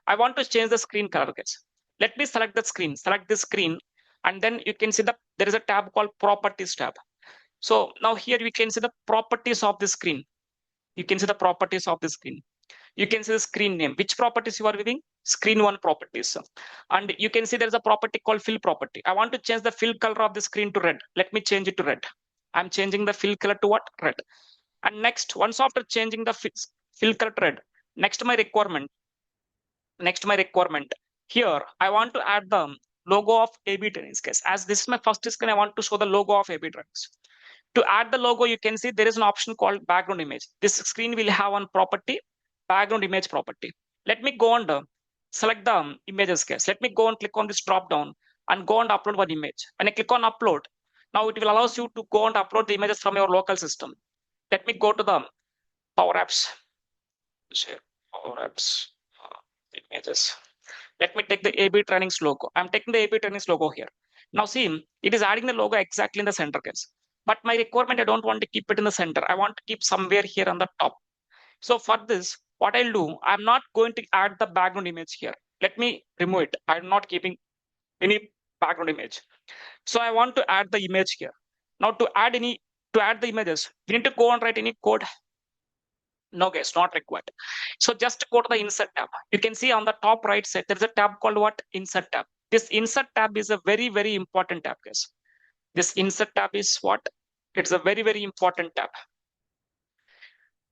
I want to change the screen color, guys. Let me select the screen, select the screen, and then you can see there is a tab called Properties tab. So now here we can see the properties of the screen. You can see the properties of the screen. You can see the screen name, which properties you are viewing, screen one properties. And you can see there's a property called fill property. I want to change the fill color of the screen to red. Let me change it to red. I'm changing the fill color to what? Red. And next, once after changing the fill color to red, next my requirement, here, I want to add the logo of A/B trainings, guys. As this is my first screen, I want to show the logo of A/B trainings. To add the logo, you can see there is an option called background image. This screen will have one property, background image property. Let me go and select the images, guys. Let me go and click on this drop down and go and upload one image. When I click on upload, now it will allow you to go and upload the images from your local system. Let me go to the Power Apps, share Power Apps, images. Let me take the A/B trainings logo. I'm taking the A/B trainings logo here. Now see, it is adding the logo exactly in the center, guys. But my requirement, I don't want to keep it in the center. I want to keep somewhere here on the top. So for this, what I'll do, I'm not going to add the background image here. Let me remove it. I'm not keeping any background image. So I want to add the image here. Now to add the images, we need to go and write any code. No, guys, not required. So just go to the insert tab. You can see on the top right side, there's a tab called what? Insert tab. This insert tab is a very, very important tab, guys. This insert tab is what? It's a very, very important tab.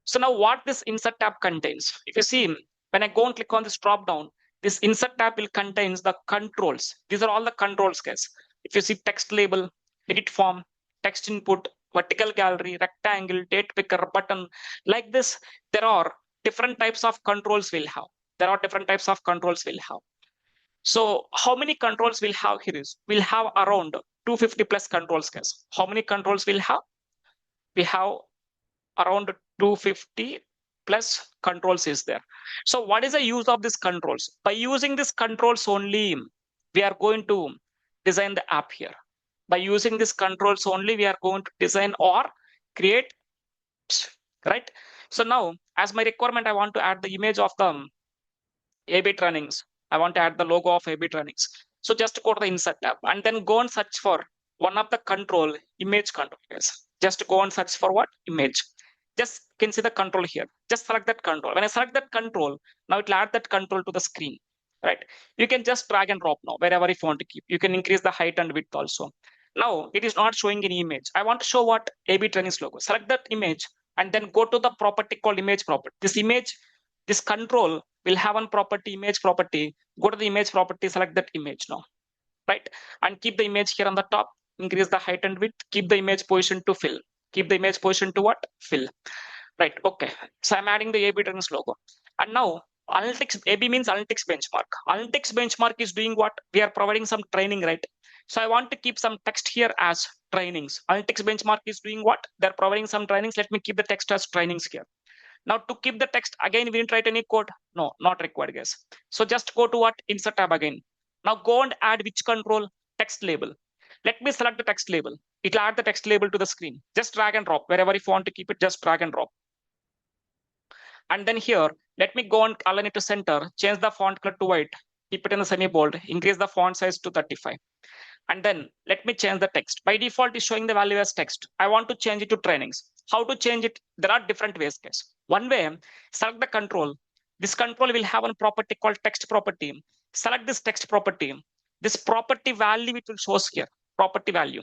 So now what this insert tab contains, if you see, when I go and click on this drop down, this insert tab will contains the controls. These are all the controls, guys. If you see text label, edit form, text input, vertical gallery, rectangle, date picker, button, like this, there are different types of controls we'll have. So how many controls we'll have here is, we'll have around 250 plus controls, guys. How many controls we'll have? We have around 250 plus controls is there. So what is the use of these controls? By using these controls only, we are going to design the app here. By using these controls only, we are going to design or create, right? So now, as my requirement, I want to add the image of the A/B trainings. I want to add the logo of A/B trainings. So just go to the insert tab and then go and search for one of the control, image controls. Just go and search for what? Image. Just can see the control here. Just select that control. When I select that control, now it will add that control to the screen, right? You can just drag and drop now, wherever if you want to keep. You can increase the height and width also. Now it is not showing any image. I want to show what? A/B trainings logo. Select that image and then go to the property called image property. This image, this control will have one property, image property. Go to the image property, select that image now, right? And keep the image here on the top, increase the height and width, keep the image position to fill. Keep the image position to what? Fill. Right, okay. So I'm adding the A/B trainings logo. And now analytics, A/B means analytics benchmark. Analytics benchmark is doing what? We are providing some training, right? So I want to keep some text here as trainings. Analytics benchmark is doing what? They're providing some trainings. Let me keep the text as trainings here. Now to keep the text, again, we didn't write any code. No, not required, guys. So just go to what? Insert tab again. Now go and add which control? Text label. Let me select the text label. It'll add the text label to the screen. Just drag and drop. Wherever if you want to keep it, just drag and drop. And then here, let me go and align it to center, change the font color to white, keep it in the semi-bold, increase the font size to 35. And then let me change the text. By default, is showing the value as text. I want to change it to trainings. How to change it? There are different ways, guys. One way, select the control. This control will have a property called text property. Select this text property. This property value, it will show here, property value.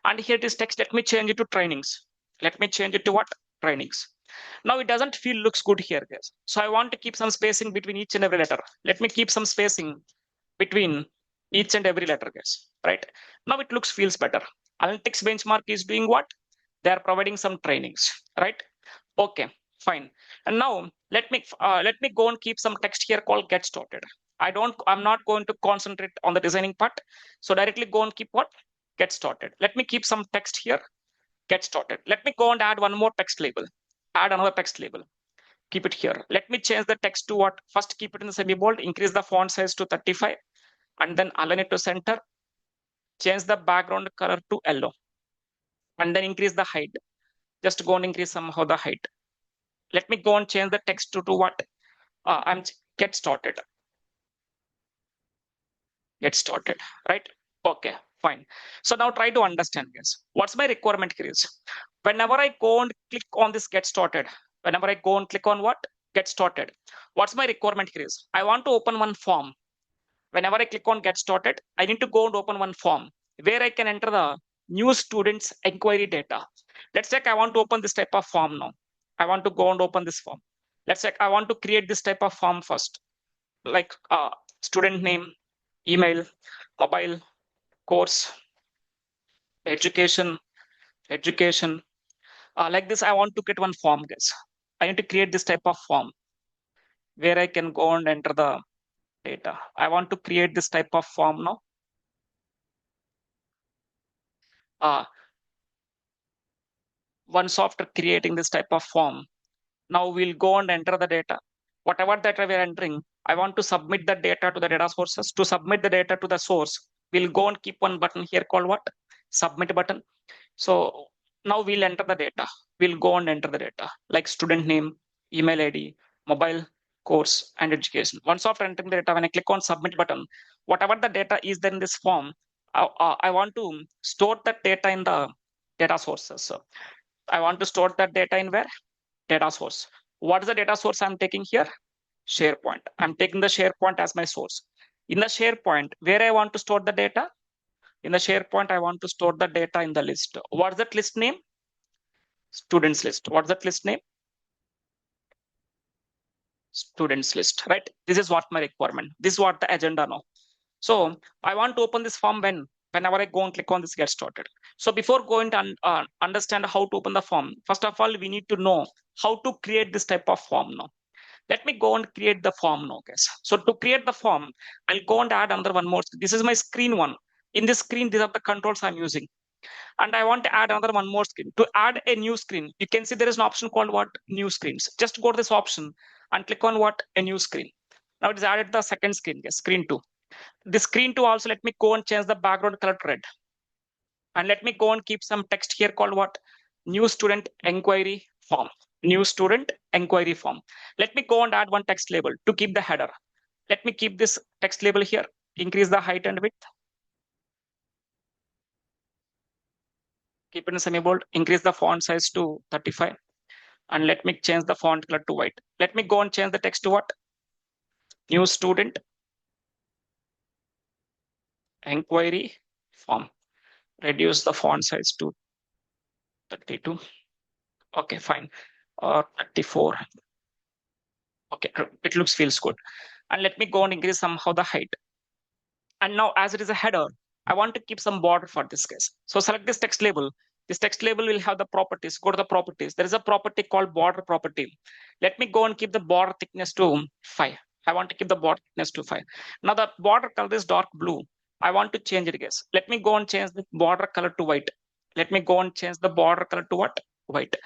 And here it is text. Let me change it to trainings. Let me change it to what? Trainings. Now it doesn't feel looks good here, guys. So I want to keep some spacing between each and every letter. Let me keep some spacing between each and every letter, guys. Right? Now it feels better. Analytics benchmark is doing what? They are providing some trainings, right? Okay, fine. And now let me go and keep some text here called get started. I'm not going to concentrate on the designing part. So directly go and keep what? Get started. Let me keep some text here. Get started. Let me go and add one more text label. Add another text label. Keep it here. Let me change the text to what? First, keep it in the semi-bold. Increase the font size to 35. And then align it to center. Change the background color to yellow. and then increase the height. Just go and increase somehow the height. Let me go and change the text to what? I'm get started. Get started, right? Okay, fine. So now try to understand this. What's my requirement here is, whenever I go and click on this get started, whenever I go and click on what? Get started. What's my requirement here is, I want to open one form. Whenever I click on get started, I need to go and open one form where I can enter the new students inquiry data. Let's say I want to open this type of form now. I want to go and open this form. Let's say I want to create this type of form first, like student name, email, mobile, course, education, education. Like this, I want to get one form, guys. I need to create this type of form where I can go and enter the data. I want to create this type of form now. Once after creating this type of form, now we'll go and enter the data. Whatever data we're entering, I want to submit the data to the data sources. To submit the data to the source, we'll go and keep one button here called what? Submit button. So now we'll enter the data. We'll go and enter the data like student name, email ID, mobile, course, and education. Once after entering the data, when I click on submit button, whatever the data is there in this form, I want to store that data in the data sources. So I want to store that data in where? Data source. What is the data source I'm taking here? SharePoint. I'm taking the SharePoint as my source. In the SharePoint, where I want to store the data? In the SharePoint, I want to store the data in the list. What's that list name? Students list. What's that list name? Students list, right? This is what my requirement. This is what the agenda now. So I want to open this form whenever I go and click on this get started. So before going to understand how to open the form, first of all, we need to know how to create this type of form now. Let me go and create the form now, guys. So to create the form, I'll go and add another one more. This is my screen one. In this screen, these are the controls I'm using. And I want to add another one more screen. To add a new screen, you can see there is an option called what? New screens. Just go to this option and click on what? A new screen. Now it is added the second screen, guys, screen 2. The screen 2 also, let me go and change the background color to red. And let me go and keep some text here called what? New student inquiry form. New student inquiry form. Let me go and add one text label to keep the header. Let me keep this text label here. Increase the height and width. Keep it in semi-bold. Increase the font size to 35. And let me change the font color to white. Let me go and change the text to what? New student inquiry form. Reduce the font size to 32. Okay, fine. 34. Okay, it looks feels good. And let me go and increase somehow the height. And now as it is a header, I want to keep some border for this case. So select this text label. This text label will have the properties. Go to the properties. There is a property called border property. Let me go and keep the border thickness to 5. I want to keep the border thickness to 5. Now the border color is dark blue. I want to change it, guys. Let me go and change the border color to white. Let me go and change the border color to what? White.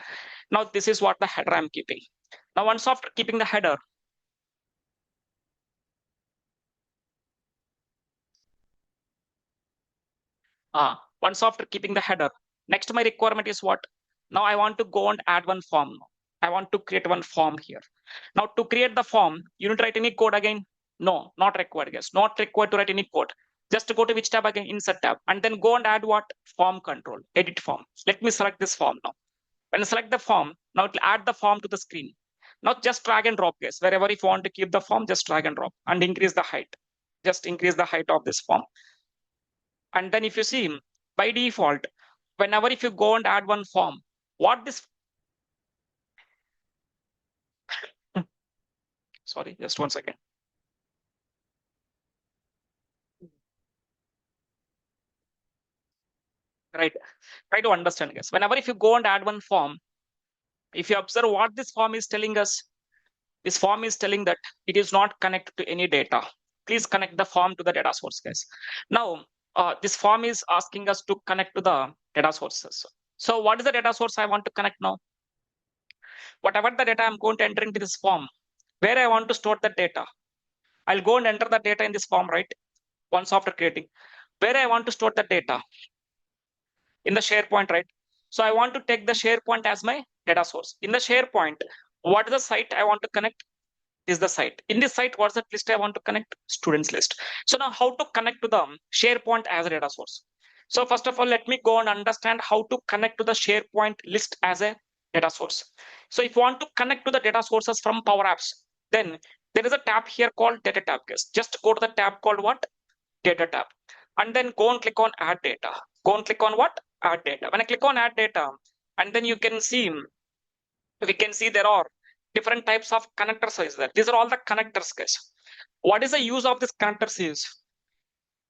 Now this is what the header I'm keeping. Now once after keeping the header, once after keeping the header, next my requirement is what? Now I want to go and add one form. I want to create one form here. Now to create the form, you need to write any code again? No, not required, guys. Not required to write any code. Just to go to which tab again? Insert tab. And then go and add what? Form control, edit form. Let me select this form now. When I select the form, now it will add the form to the screen. Now just drag and drop, guys. Wherever if you want to keep the form, just drag and drop and increase the height. Just increase the height of this form. And then if you see, by default, whenever if you go and add one form, what this, sorry, just 1 second. Right, try to understand, guys. Whenever if you go and add one form, if you observe what this form is telling us, this form is telling that it is not connected to any data. Please connect the form to the data source, guys. Now, this form is asking us to connect to the data sources. So what is the data source I want to connect now? Whatever the data I'm going to enter into this form, where I want to store the data, I'll go and enter the data in this form, right? Once after creating, where I want to store the data in the SharePoint, right? So I want to take the SharePoint as my data source. In the SharePoint, what is the site I want to connect? Is the site. In this site, what's the list I want to connect? Students list. So now how to connect to the SharePoint as a data source? So first of all, let me go and understand how to connect to the SharePoint list as a data source. So if you want to connect to the data sources from Power Apps, then there is a tab here called Data tab, guys. Just go to the tab called what? Data tab. And then go and click on Add Data. Go and click on what? Add Data. When I click on Add Data, and then you can see, we can see there are different types of connectors is there. These are all the connectors, guys. What is the use of this connectors is,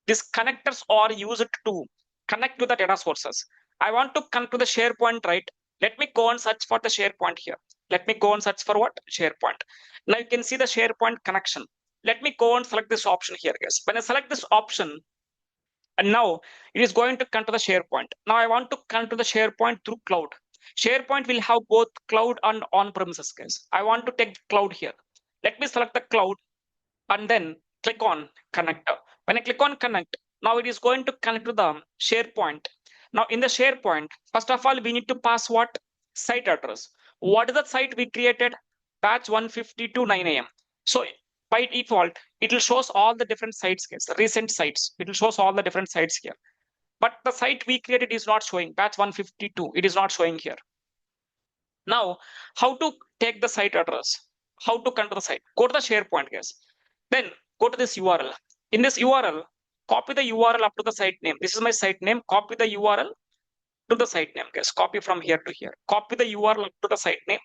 these connectors are used to connect to the data sources. I want to connect to the SharePoint, right? Let me go and search for the SharePoint here. Let me go and search for what? SharePoint. Now you can see the SharePoint connection. Let me go and select this option here, guys. When I select this option, and now it is going to come to the SharePoint. Now I want to connect to the SharePoint through cloud. SharePoint will have both cloud and on-premises, guys. I want to take cloud here. Let me select the cloud and then click on connector. When I click on connect, now it is going to connect to the SharePoint. Now in the SharePoint, first of all, we need to pass what? Site address. What is the site we created? Batch 150 to 9 a.m. So by default, it will shows all the different sites, guys, recent sites. It will shows all the different sites here. But the site we created is not showing, batch 152. It is not showing here. Now, how to take the site address? How to come to the site? Go to the SharePoint, guys. Then go to this URL. In this URL, copy the URL up to the site name. This is my site name. Copy the URL to the site name, guys. Copy from here to here. Copy the URL up to the site name,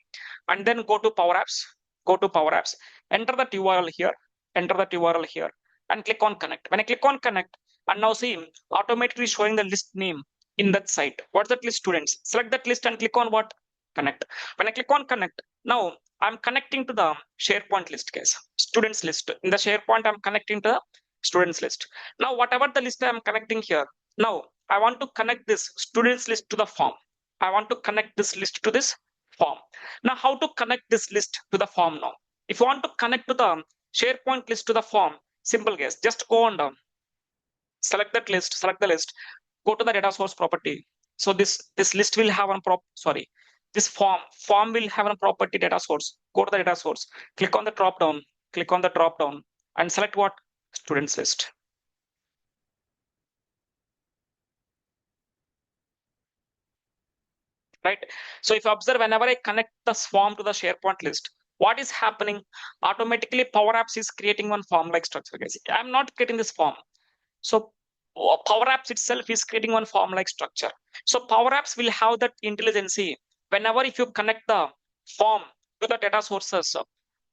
and then go to Power Apps. Go to Power Apps. Enter that URL here. Enter that URL here, and click on connect. When I click on connect, and now see automatically showing the list name in that site. What's that list? Students. Select that list and click on what? Connect. When I click on connect, now I'm connecting to the SharePoint list, guys. Students list. In the SharePoint, I'm connecting to the students list. Now, whatever the list I'm connecting here, now I want to connect this students list to the form. I want to connect this list to this form. Now, how to connect this list to the form now? If you want to connect to the SharePoint list to the form, simple, guys. Just go on down, select that list, select the list, go to the data source property. So this list will have this form will have a property data source. Go to the data source, click on the drop down, and select what? Students list. Right. So if you observe, whenever I connect this form to the SharePoint list, what is happening? Automatically, Power Apps is creating one form like structure, guys. I'm not creating this form. So Power Apps itself is creating one form like structure. So Power Apps will have that intelligence. Whenever if you connect the form to the data sources,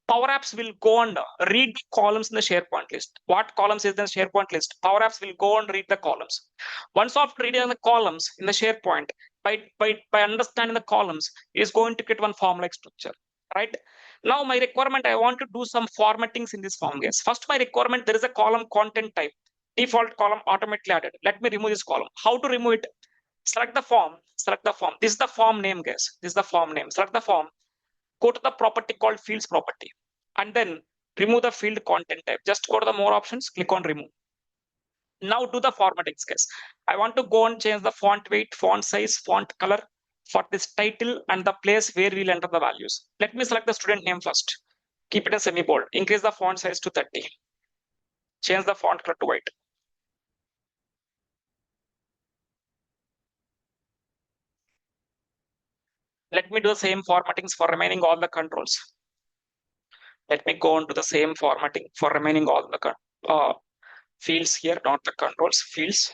Power Apps will go and read the columns in the SharePoint list. What columns is in the SharePoint list? Power Apps will go and read the columns. Once after reading the columns in the SharePoint, by understanding the columns, it is going to get one form like structure. Right? Now my requirement, I want to do some formattings in this form, guys. First, my requirement, there is a column content type. Default column automatically added. Let me remove this column. How to remove it? Select the form. Select the form. This is the form name, guys. This is the form name. Select the form. Go to the property called fields property, and then remove the field content type. Just go to the more options, click on remove. Now do the formatting, guys. I want to go and change the font weight, font size, font color for this title and the place where we'll enter the values. Let me select the student name first. Keep it a semi-bold. Increase the font size to 30. Change the font color to white. Let me do the same formattings for remaining all the controls. Let me go on to the same formatting for remaining all the fields here, not the controls, fields.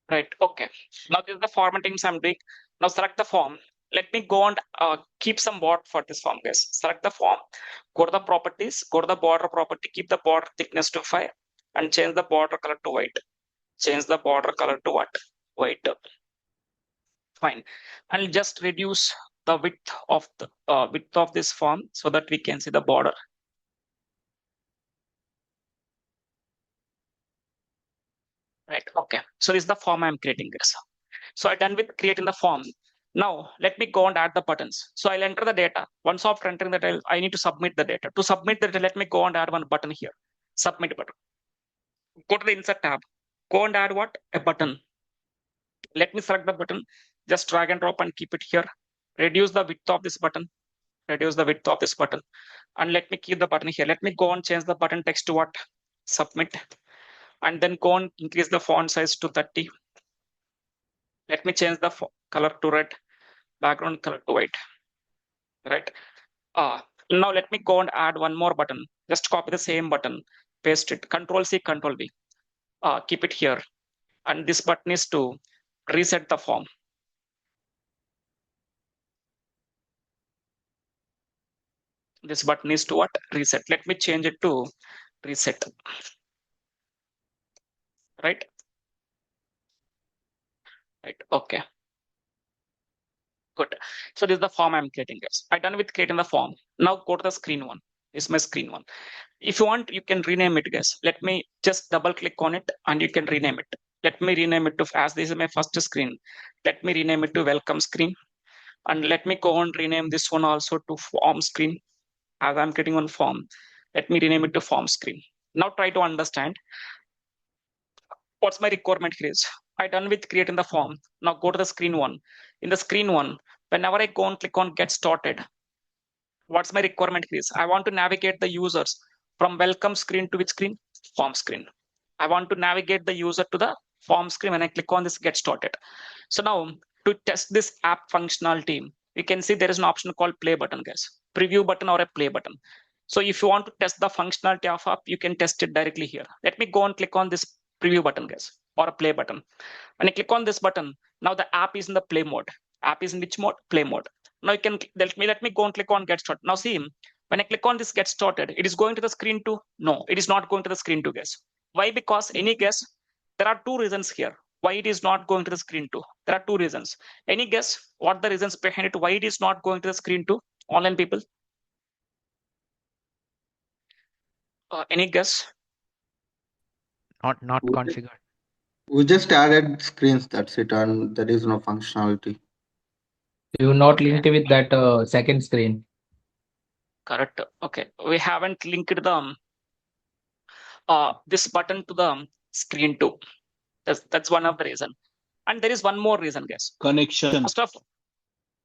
Right. Okay. Now this is the formatting I'm doing. Now select the form. Let me go and keep some border for this form, guys. Select the form, go to the properties, go to the border property, keep the border thickness to 5 and change the border color to white. Change the border color to what? White. Fine. And just reduce the width of this form so that we can see the border. Right. Okay. So this is the form I'm creating, guys. So I'm done with creating the form. Now let me go and add the buttons. So I'll enter the data. Once after entering the data, I need to submit the data. To submit the data, let me go and add one button here. Submit button. Go to the insert tab. Go and add what? A button. Let me select the button. Just drag and drop and keep it here. Reduce the width of this button. Reduce the width of this button. And let me keep the button here. Let me go and change the button text to what? Submit. And then go and increase the font size to 30. Let me change the color to red, background color to white. Right. Now let me go and add one more button. Just copy the same button, paste it, Control C, Control V. Keep it here. And this button is to reset the form. This button is to what? Reset. Let me change it to reset. Right? Right. Okay. Good. So this is the form I'm creating, guys. I'm done with creating the form. Now go to the screen one. This is my screen one. If you want, you can rename it, guys. Let me just double click on it and you can rename it. Let me rename it to, as this is my first screen, let me rename it to welcome screen. And let me go and rename this one also to form screen. As I'm getting on form, let me rename it to form screen. Now try to understand what's my requirement here is. I done with creating the form. Now go to the screen one. In the screen one, whenever I go and click on get started, what's my requirement here is? I want to navigate the users from welcome screen to which screen? Form screen. I want to navigate the user to the form screen when I click on this get started. So now to test this app functionality, you can see there is an option called play button, guys. Preview button or a play button. So if you want to test the functionality of app, you can test it directly here. Let me go and click on this preview button, guys, or a play button. When I click on this button, now the app is in the play mode. App is in which mode? Play mode. Now you can let me go and click on get started. Now see, when I click on this get started, it is going to the screen 2. No, it is not going to the screen 2, guys. Why? Because any guess? There are two reasons here why it is not going to the screen 2. There are two reasons. Any guess what the reasons behind it? Why it is not going to the screen 2? Online people. Any guess? Not configured. We just added screens, that's it, and there is no functionality. You not Okay. linked with that second screen. Correct. Okay. We haven't linked the this button to the screen 2. That's one of the reason. And there is one more reason, guys. Connection. First of,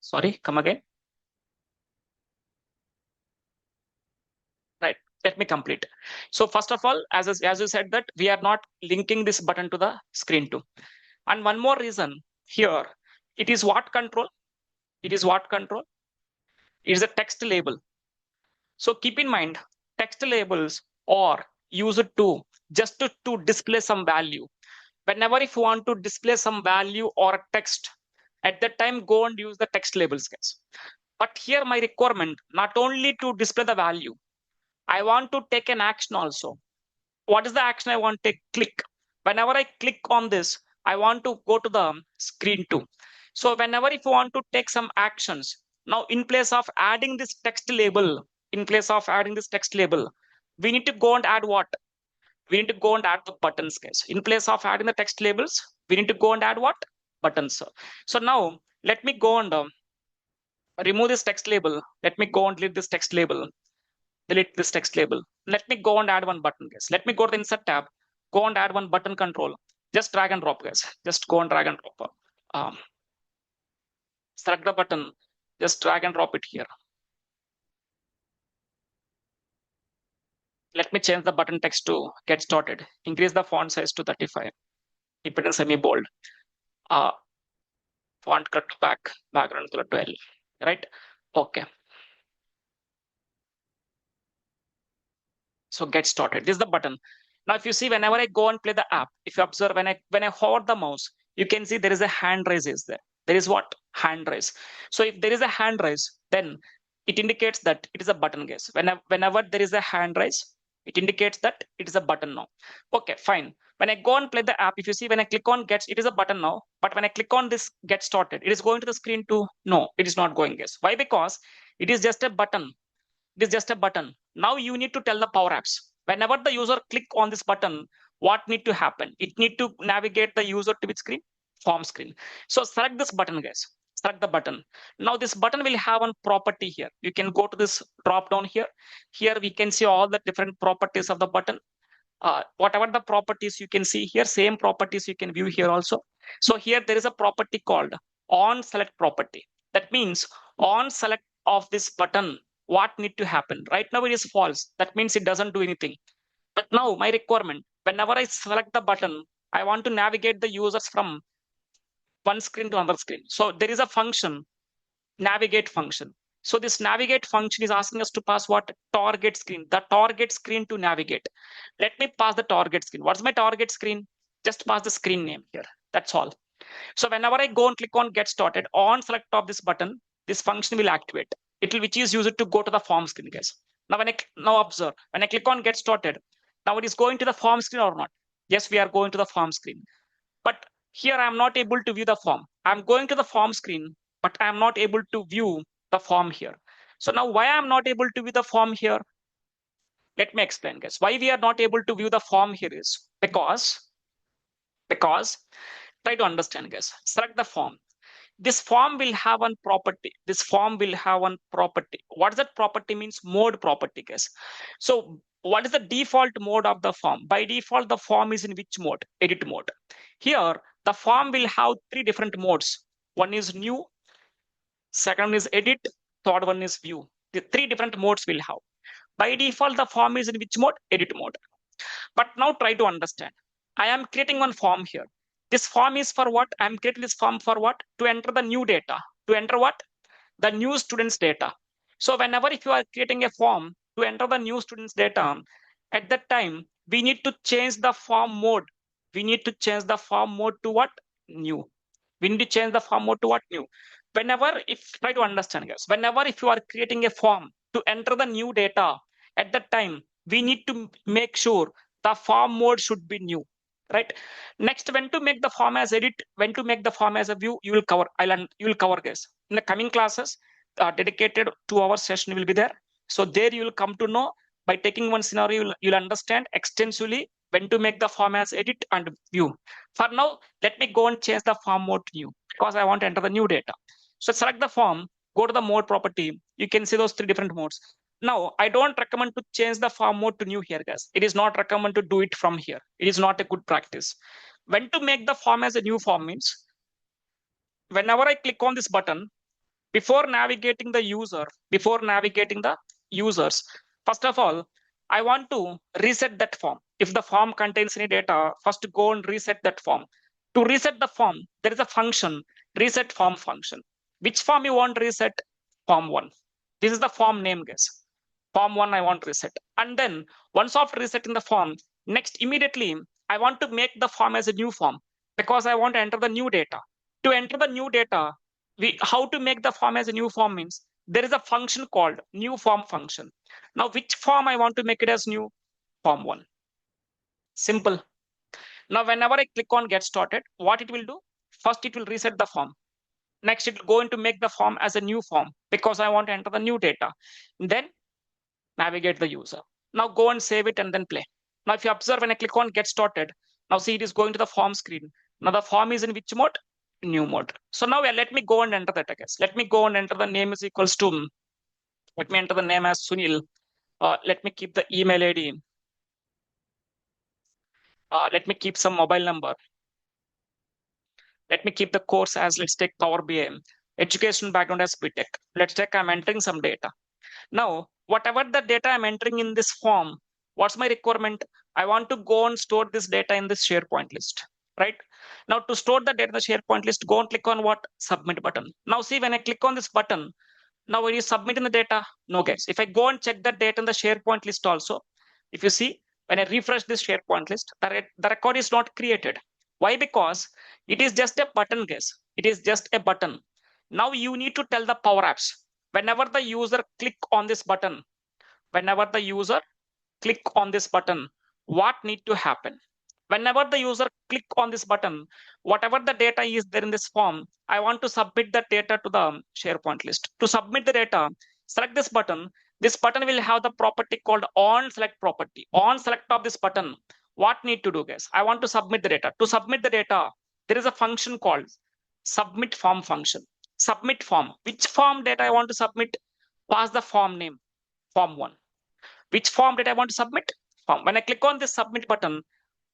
sorry, come again. Right. Let me complete. So first of all, as you said that we are not linking this button to the screen 2. And one more reason here, it is what control? It is what control? It is a text label. So keep in mind, text labels are used to just to display some value. Whenever if you want to display some value or a text, at that time go and use the text labels, guys. But here my requirement, not only to display the value, I want to take an action also. What is the action I want to click? Whenever I click on this, I want to go to the screen 2. So whenever if you want to take some actions, now in place of adding this text label, we need to go and add what? We need to go and add the buttons, guys. In place of adding the text labels, we need to go and add what? Buttons. So now let me go and remove this text label. Let me go and delete this text label. Delete this text label. Let me go and add one button, guys. Let me go to the insert tab, go and add one button control. Just drag and drop, guys. Just go and drag and drop. Select the button, just drag and drop it here. Let me change the button text to get started. Increase the font size to 35. Keep it in semi-bold. Font cut back, background color 12. Right? Okay. So get started. This is the button. Now, if you see, whenever I go and play the app, if you observe, when I hover the mouse, you can see there is a hand raise is there. There is what? Hand raise. So if there is a hand raise, then it indicates that it is a button, guys. Whenever there is a hand raise, it indicates that it is a button now. Okay, fine. When I go and play the app, if you see when I click on it is a button now. But when I click on this get started, it is going to the screen to no, it is not going, guys. Why? Because it is just a button. It is just a button. Now you need to tell the Power Apps. Whenever the user click on this button, what need to happen? It need to navigate the user to which screen? Form screen. So select this button, guys. Select the button. Now this button will have one property here. You can go to this drop down here. Here we can see all the different properties of the button. Whatever the properties you can see here, same properties you can view here also. So here there is a property called on select property. That means on select of this button, what need to happen? Right now it is false. That means it doesn't do anything. But now my requirement, whenever I select the button, I want to navigate the users from one screen to another screen. So there is a function, navigate function. So this navigate function is asking us to pass what? Target screen, the target screen to navigate. Let me pass the target screen. What's my target screen? Just pass the screen name here. That's all. So whenever I go and click on get started, on select of this button, this function will activate. It will, which is used to go to the form screen, guys. Now now observe, when I click on get started, now it is going to the form screen or not? Yes, we are going to the form screen. But here I am not able to view the form. I'm going to the form screen, but I am not able to view the form here. So now why I'm not able to view the form here? Let me explain, guys. Why we are not able to view the form here is because try to understand, guys. Select the form. This form will have one property. This form will have one property. What does that property means? Mode property, guys. So what is the default mode of the form? By default, the form is in which mode? Edit mode. Here, the form will have three different modes. One is new, second is edit, third one is view. The three different modes will have. By default, the form is in which mode? Edit mode. But now try to understand. I am creating one form here. This form is for what? I'm creating this form for what? To enter the new data. To enter what? The new students' data. So whenever if you are creating a form to enter the new students' data, at that time, we need to change the form mode. We need to change the form mode to what? New. We need to change the form mode to what? New. Whenever, if try to understand, guys, whenever if you are creating a form to enter the new data, at that time, we need to make sure the form mode should be new. Right. Next, when to make the form as edit, when to make the form as a view, you will cover. You will cover, guys. In the coming classes, dedicated 2-hour session will be there. So there you will come to know by taking one scenario, you'll understand extensively when to make the form as edit and view. For now, let me go and change the form mode to new because I want to enter the new data. So select the form, go to the mode property. You can see those three different modes. Now, I don't recommend to change the form mode to new here, guys. It is not recommend to do it from here. It is not a good practice. When to make the form as a new form means, whenever I click on this button, before navigating the user, before navigating the users, first of all, I want to reset that form. If the form contains any data, first go and reset that form. To reset the form, there is a function, reset form function. Which form you want to reset? Form 1. This is the form name, guys. Form 1 I want to reset. And then once after resetting the form, next immediately I want to make the form as a new form because I want to enter the new data. To enter the new data, how to make the form as a new form means there is a function called new form function. Now, which form I want to make it as new? Form 1. Simple. Now, whenever I click on get started, what it will do? First, it will reset the form. Next, it will go into make the form as a new form because I want to enter the new data. Then navigate the user. Now go and save it and then play. Now, if you observe when I click on get started, now see it is going to the form screen. Now the form is in which mode? New mode. So now let me go and enter that, I guess. Let me go and enter the name is equals to, let me enter the name as Sunil. Let me keep the email ID. Let me keep some mobile number. Let me keep the course as, let's take Power BI. Education background as BTech. Let's take, I'm entering some data. Now, whatever the data I'm entering in this form, what's my requirement? I want to go and store this data in this SharePoint list, right? Now, to store the data in the SharePoint list, go and click on what? Submit button. Now, see, when I click on this button, now when you submit in the data, no, guys. If I go and check the data in the SharePoint list also, if you see, when I refresh this SharePoint list, the record is not created. Why? Because it is just a button, guys. It is just a button. Now you need to tell the Power Apps, whenever the user click on this button, whenever the user click on this button, what need to happen? Whenever the user click on this button, whatever the data is there in this form, I want to submit the data to the SharePoint list. To submit the data, select this button. This button will have the property called on select property. On select of this button, what need to do, guys? I want to submit the data. To submit the data, there is a function called submit form function. Submit form. Which form data I want to submit? Pass the form name, form 1. Which form did I want to submit? Form. When I click on this submit button,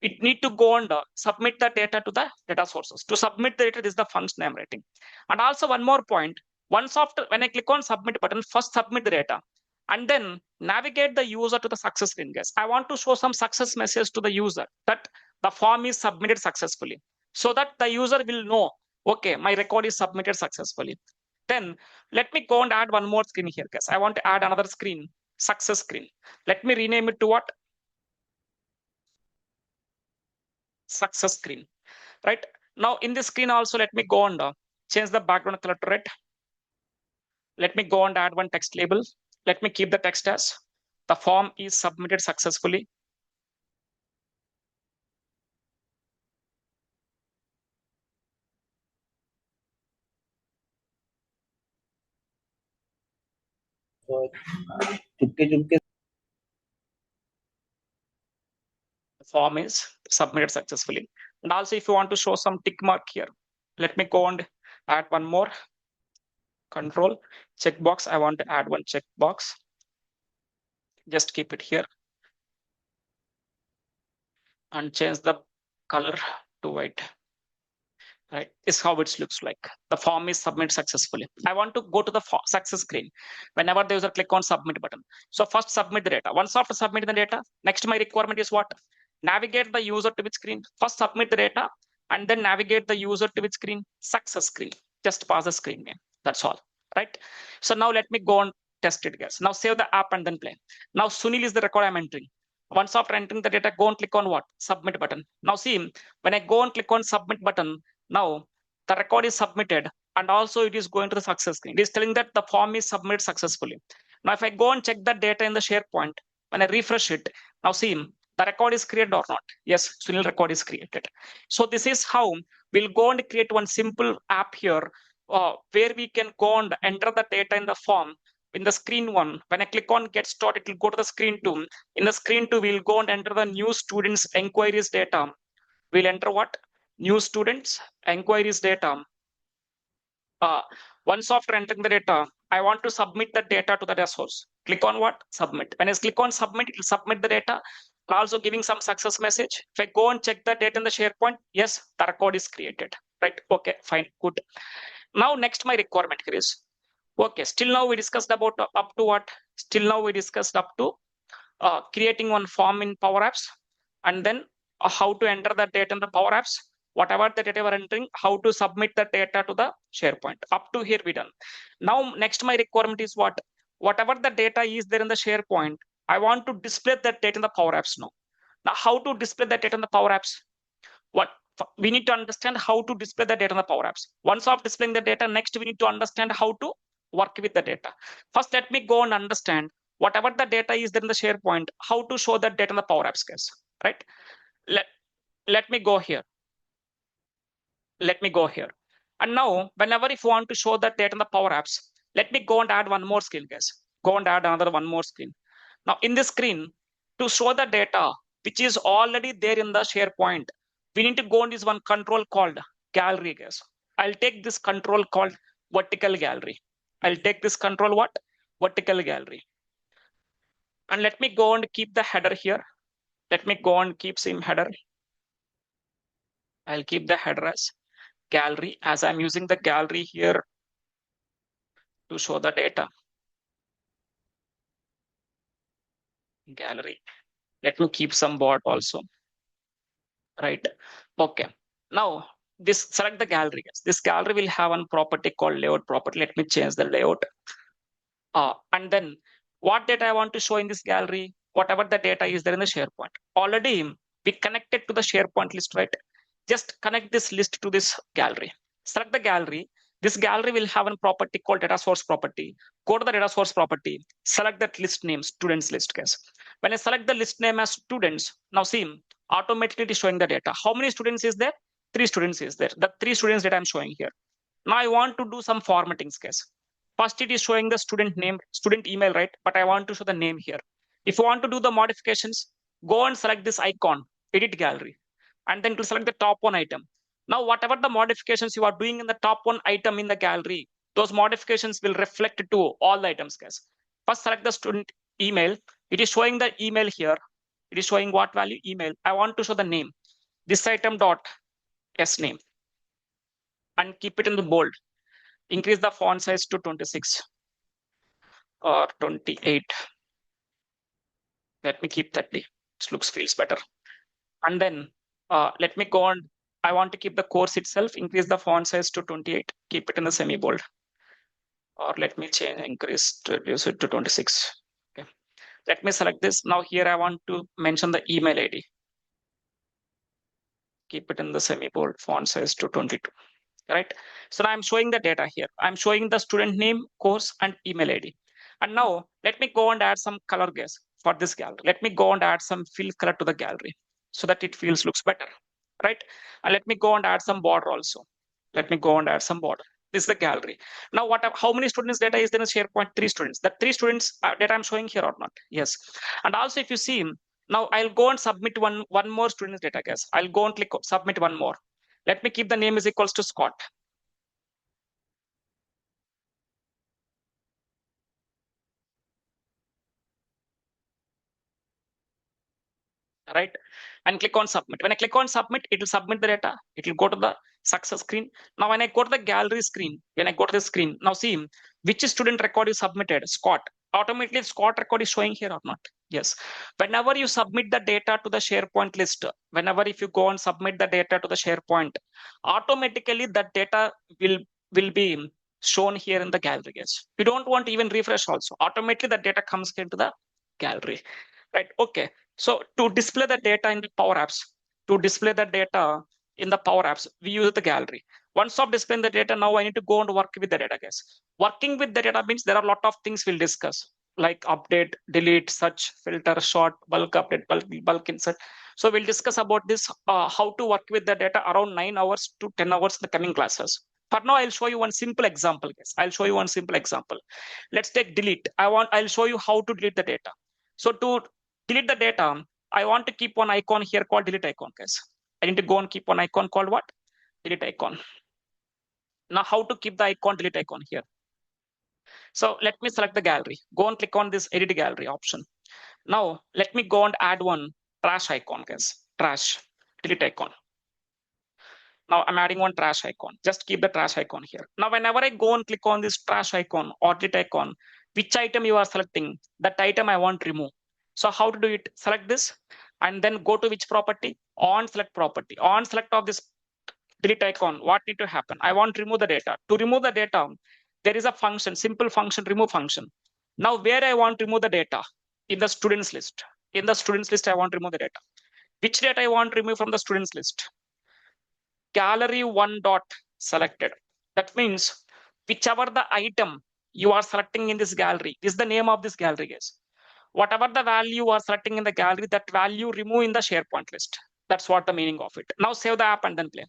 it need to go and submit the data to the data sources. To submit the data, this is the function I'm writing. And also one more point, once after, when I click on submit button, first submit the data and then navigate the user to the success screen, guys. I want to show some success message to the user that the form is submitted successfully, so that the user will know, okay, my record is submitted successfully. Then let me go and add one more screen here, guys. I want to add another screen, success screen. Let me rename it to what? Success screen. Right now in this screen also, let me go and change the background color to red. Let me go and add one text label. Let me keep the text as the form is submitted successfully. The form is submitted successfully. And also if you want to show some tick mark here, let me go and add one more control checkbox. I want to add one checkbox. Just keep it here and change the color to white. Right, is how it looks like. The form is submitted successfully. I want to go to the success screen whenever the user click on submit button. So first submit the data. Once after submitting the data, next my requirement is what? Navigate the user to which screen? First submit the data and then navigate the user to which screen? Success screen. Just pass the screen name. That's all. Right. So now let me go and test it, guys. Now save the app and then play. Now Sunil is the record I'm entering. Once after entering the data, go and click on what? Submit button. Now see, when I go and click on submit button, now the record is submitted and also it is going to the success screen. It is telling that the form is submitted successfully. Now if I go and check the data in the SharePoint, when I refresh it, now see the record is created or not. Yes, Sunil record is created. So this is how we'll go and create one simple app here where we can go and enter the data in the form. In the screen 1, when I click on get started, it will go to the screen 2. In the screen 2, we'll go and enter the new students enquiries data. We'll enter what? New students enquiries data. Once after entering the data, I want to submit the data to the data source. Click on what? Submit. When I click on submit, it will submit the data, also giving some success message. If I go and check the data in the SharePoint, yes, the record is created. Right? Okay, fine, good. Now next my requirement here is, okay, still now we discussed about up to what? Still now we discussed up to creating one form in Power Apps and then how to enter the data in the Power Apps. Whatever the data we're entering, how to submit the data to the SharePoint. Up to here we done. Now next my requirement is what? Whatever the data is there in the SharePoint, I want to display that data in the Power Apps now. Now how to display that data in the Power Apps? What we need to understand how to display the data in the Power Apps. Once of displaying the data, next we need to understand how to work with the data. First, let me go and understand whatever the data is there in the SharePoint, how to show that data in the Power Apps, guys. Right? Let me go here. Let me go here. And now, whenever if you want to show that data in the Power Apps, let me go and add one more screen, guys. Go and add another one more screen. Now, in this screen, to show the data which is already there in the SharePoint, we need to go on this one control called gallery, guys. I'll take this control called vertical gallery. I'll take this control what? Vertical gallery. And let me go and keep the header here. Let me go and keep same header. I'll keep the header as gallery, as I'm using the gallery here to show the data. Gallery. Let me keep some board also. Right. Okay. Now this select the gallery. This gallery will have one property called layout property. Let me change the layout. And then what data I want to show in this gallery? Whatever the data is there in the SharePoint. Already we connected to the SharePoint list, right? just connect this list to this gallery. Select the gallery. This gallery will have a property called data source property. Go to the data source property, select that list name, students list case. When I select the list name as students, now see, automatically it is showing the data. How many students is there? 3 students is there. The 3 students that I'm showing here. Now I want to do some formatting case. First, it is showing the student name, student email, right? But I want to show the name here. If you want to do the modifications, go and select this icon, edit gallery, and then to select the top one item. Now, whatever the modifications you are doing in the top one item in the gallery, those modifications will reflect to all the items, guys. First, select the student email. It is showing the email here. It is showing what value? Email. I want to show the name. This item dot s name. And keep it in the bold. Increase the font size to 26 or 28. Let me keep 30. It feels better. And then let me go on. I want to keep the course itself, increase the font size to 28, keep it in the semi-bold. Or let me reduce it to 26. Okay. Let me select this. Now here I want to mention the email ID. Keep it in the semi-bold, font size to 22. Right. So now I'm showing the data here. I'm showing the student name, course, and email ID. And now let me go and add some color guess for this gallery. Let me go and add some fill color to the gallery so that it looks better. Right. And let me go and add some border also. Let me go and add some border. This is the gallery. Now, how many students data is there in SharePoint? 3 students. That 3 students data I'm showing here or not? Yes. And also, if you see, now I'll go and submit one more student's data guess. I'll go and click submit one more. Let me keep the name is equals to Scott. Right, and click on submit. When I click on submit, it will submit the data. It will go to the success screen. Now, when I go to the gallery screen, now see which student record you submitted. Scott. Automatically, Scott record is showing here or not? Yes. Whenever you submit the data to the SharePoint list, if you go and submit the data to the SharePoint, automatically that data will be shown here in the gallery. Yes. You don't want to even refresh also. Automatically, the data comes into the gallery. Right. Okay. So to display the data in the Power Apps, we use the gallery. Once of displaying the data, now I need to go and work with the data, guys. Working with the data means there are a lot of things we'll discuss, like update, delete, search, filter, sort, bulk update, bulk insert. So we'll discuss about this, how to work with the data around 9 hours to 10 hours in the coming classes. For now, I'll show you one simple example, guys. Let's take delete. I'll show you how to delete the data. So to delete the data, I want to keep one icon here called delete icon, guys. I need to go and keep one icon called what? Delete icon. Now, how to keep the icon delete icon here? So let me select the gallery. Go and click on this edit gallery option. Now, let me go and add one trash icon, guys. Trash, delete icon. Now I'm adding one trash icon. Just keep the trash icon here. Now, whenever I go and click on this trash icon or delete icon, which item you are selecting, that item I want to remove. So how to do it? Select this and then go to which property? On select property. On select of this delete icon, what need to happen? I want to remove the data. To remove the data, there is a function, simple function, remove function. Now, where I want to remove the data? In the students list. In the students list, I want to remove the data. Which data I want to remove from the students list? Gallery one dot selected. That means whichever the item you are selecting in this gallery, this is the name of this gallery, guys. Whatever the value you are selecting in the gallery, that value remove in the SharePoint list. That's what the meaning of it. Now save the app and then play.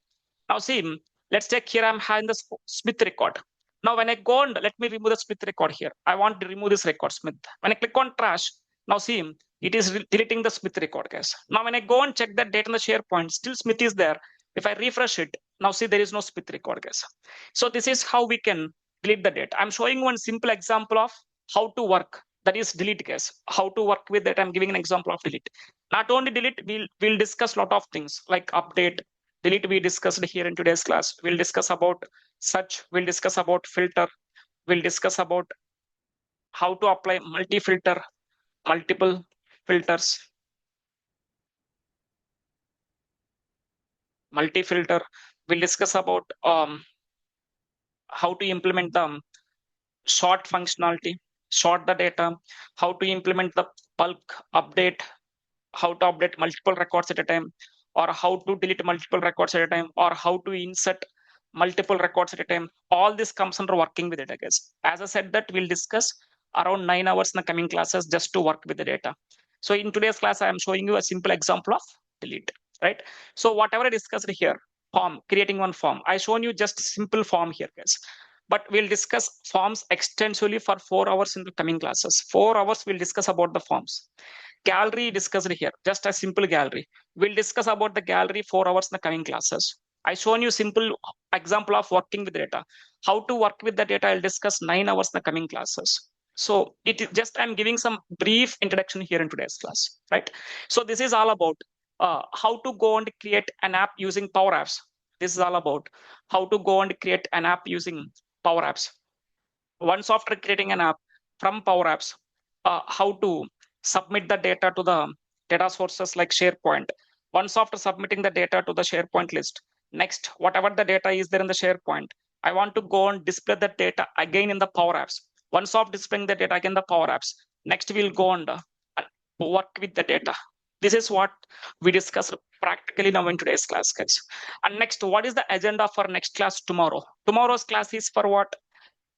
Now see, let's take here, I'm having the Smith record. Now when I go and let me remove the Smith record here. I want to remove this record, Smith. When I click on trash, now see, it is deleting the Smith record, guys. Now when I go and check that data in the SharePoint, still Smith is there. If I refresh it, now see there is no Smith record, guys. So this is how we can delete the data. I'm showing one simple example of how to work. That is delete, guys. How to work with that. I'm giving an example of delete. Not only delete, we'll discuss a lot of things like update, delete. We discussed here in today's class. We'll discuss about search. We'll discuss about filter. We'll discuss about how to apply multi-filter, multiple filters. Multi-filter. We'll discuss about how to implement the sort functionality, sort the data, how to implement the bulk update, how to update multiple records at a time, or how to delete multiple records at a time, or how to insert multiple records at a time. All this comes under working with data, guys. As I said that we'll discuss around 9 hours in the coming classes just to work with the data. So in today's class, I am showing you a simple example of delete, right? So whatever I discussed here, form, creating one form, I shown you just simple form here, guys. But we'll discuss forms extensively for 4 hours in the coming classes. 4 hours we'll discuss about the forms. Gallery discussed here, just a simple gallery. We'll discuss about the gallery 4 hours in the coming classes. I shown you simple example of working with data. How to work with the data, I'll discuss 9 hours in the coming classes. So it is just, I'm giving some brief introduction here in today's class, right? So this is all about how to go and create an app using Power Apps. This is all about how to go and create an app using Power Apps. Once after creating an app from Power Apps, how to submit the data to the data sources like SharePoint. Once after submitting the data to the SharePoint list, next, whatever the data is there in the SharePoint, I want to go and display the data again in the Power Apps. Once off displaying the data again in the Power Apps, next we'll go and work with the data. This is what we discussed practically now in today's class, guys. And next, what is the agenda for next class tomorrow? Tomorrow's class is for what?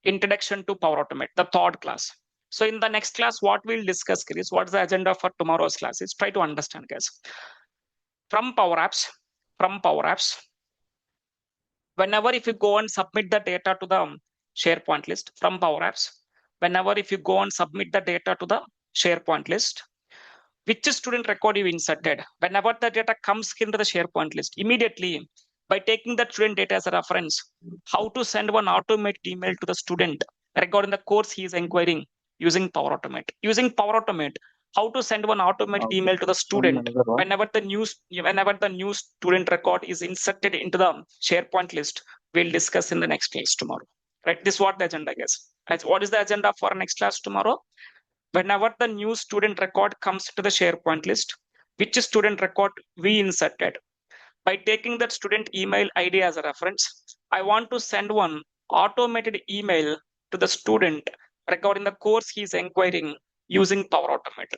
Introduction to Power Automate, the third class. So in the next class, what we'll discuss is what's the agenda for tomorrow's class is try to understand, guys. From Power Apps, whenever if you go and submit the data to the SharePoint list from Power Apps, whenever if you go and submit the data to the SharePoint list, which student record you inserted, whenever the data comes into the SharePoint list, immediately by taking that student data as a reference, how to send one automated email to the student regarding the course he is inquiring using Power Automate. Using Power Automate, how to send one automated email to the student whenever the new student record is inserted into the SharePoint list. We'll discuss in the next class tomorrow. Right? This is what the agenda is. What is the agenda for next class tomorrow? Whenever the new student record comes to the SharePoint list, which student record we inserted, by taking that student email ID as a reference, I want to send one automated email to the student regarding the course he is inquiring using Power Automate.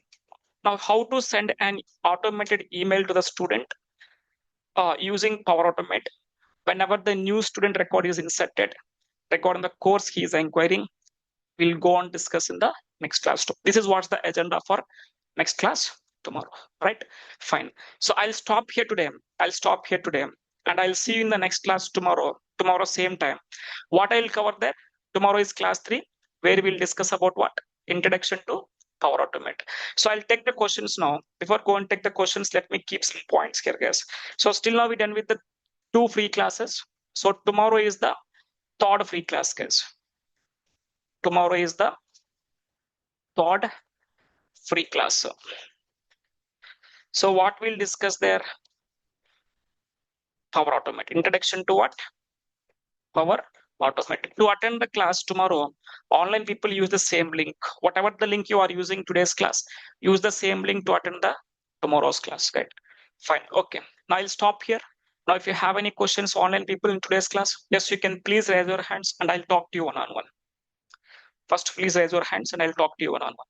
Now, how to send an automated email to the student using Power Automate whenever the new student record is inserted regarding the course he is inquiring, we'll go on discuss in the next class. This is what's the agenda for next class tomorrow, right? Fine. So I'll stop here today. And I'll see you in the next class tomorrow same time. What I'll cover there tomorrow is class 3, where we'll discuss about what? Introduction to Power Automate. So I'll take the questions now. Before going take the questions, let me keep some points here, guys. So still now we're done with the 2 free classes. So tomorrow is the 3rd free class, guys. Tomorrow is the 3rd free class. So what we'll discuss there? Power Automate. Introduction to what? Power Automate. To attend the class tomorrow, online people use the same link. Whatever the link you are using today's class, use the same link to attend the tomorrow's class, right? Fine. Okay. Now I'll stop here. Now, if you have any questions, online people in today's class, yes, you can please raise your hands and I'll talk to you one-on-one. First, please raise your hands and I'll talk to you one-on-one.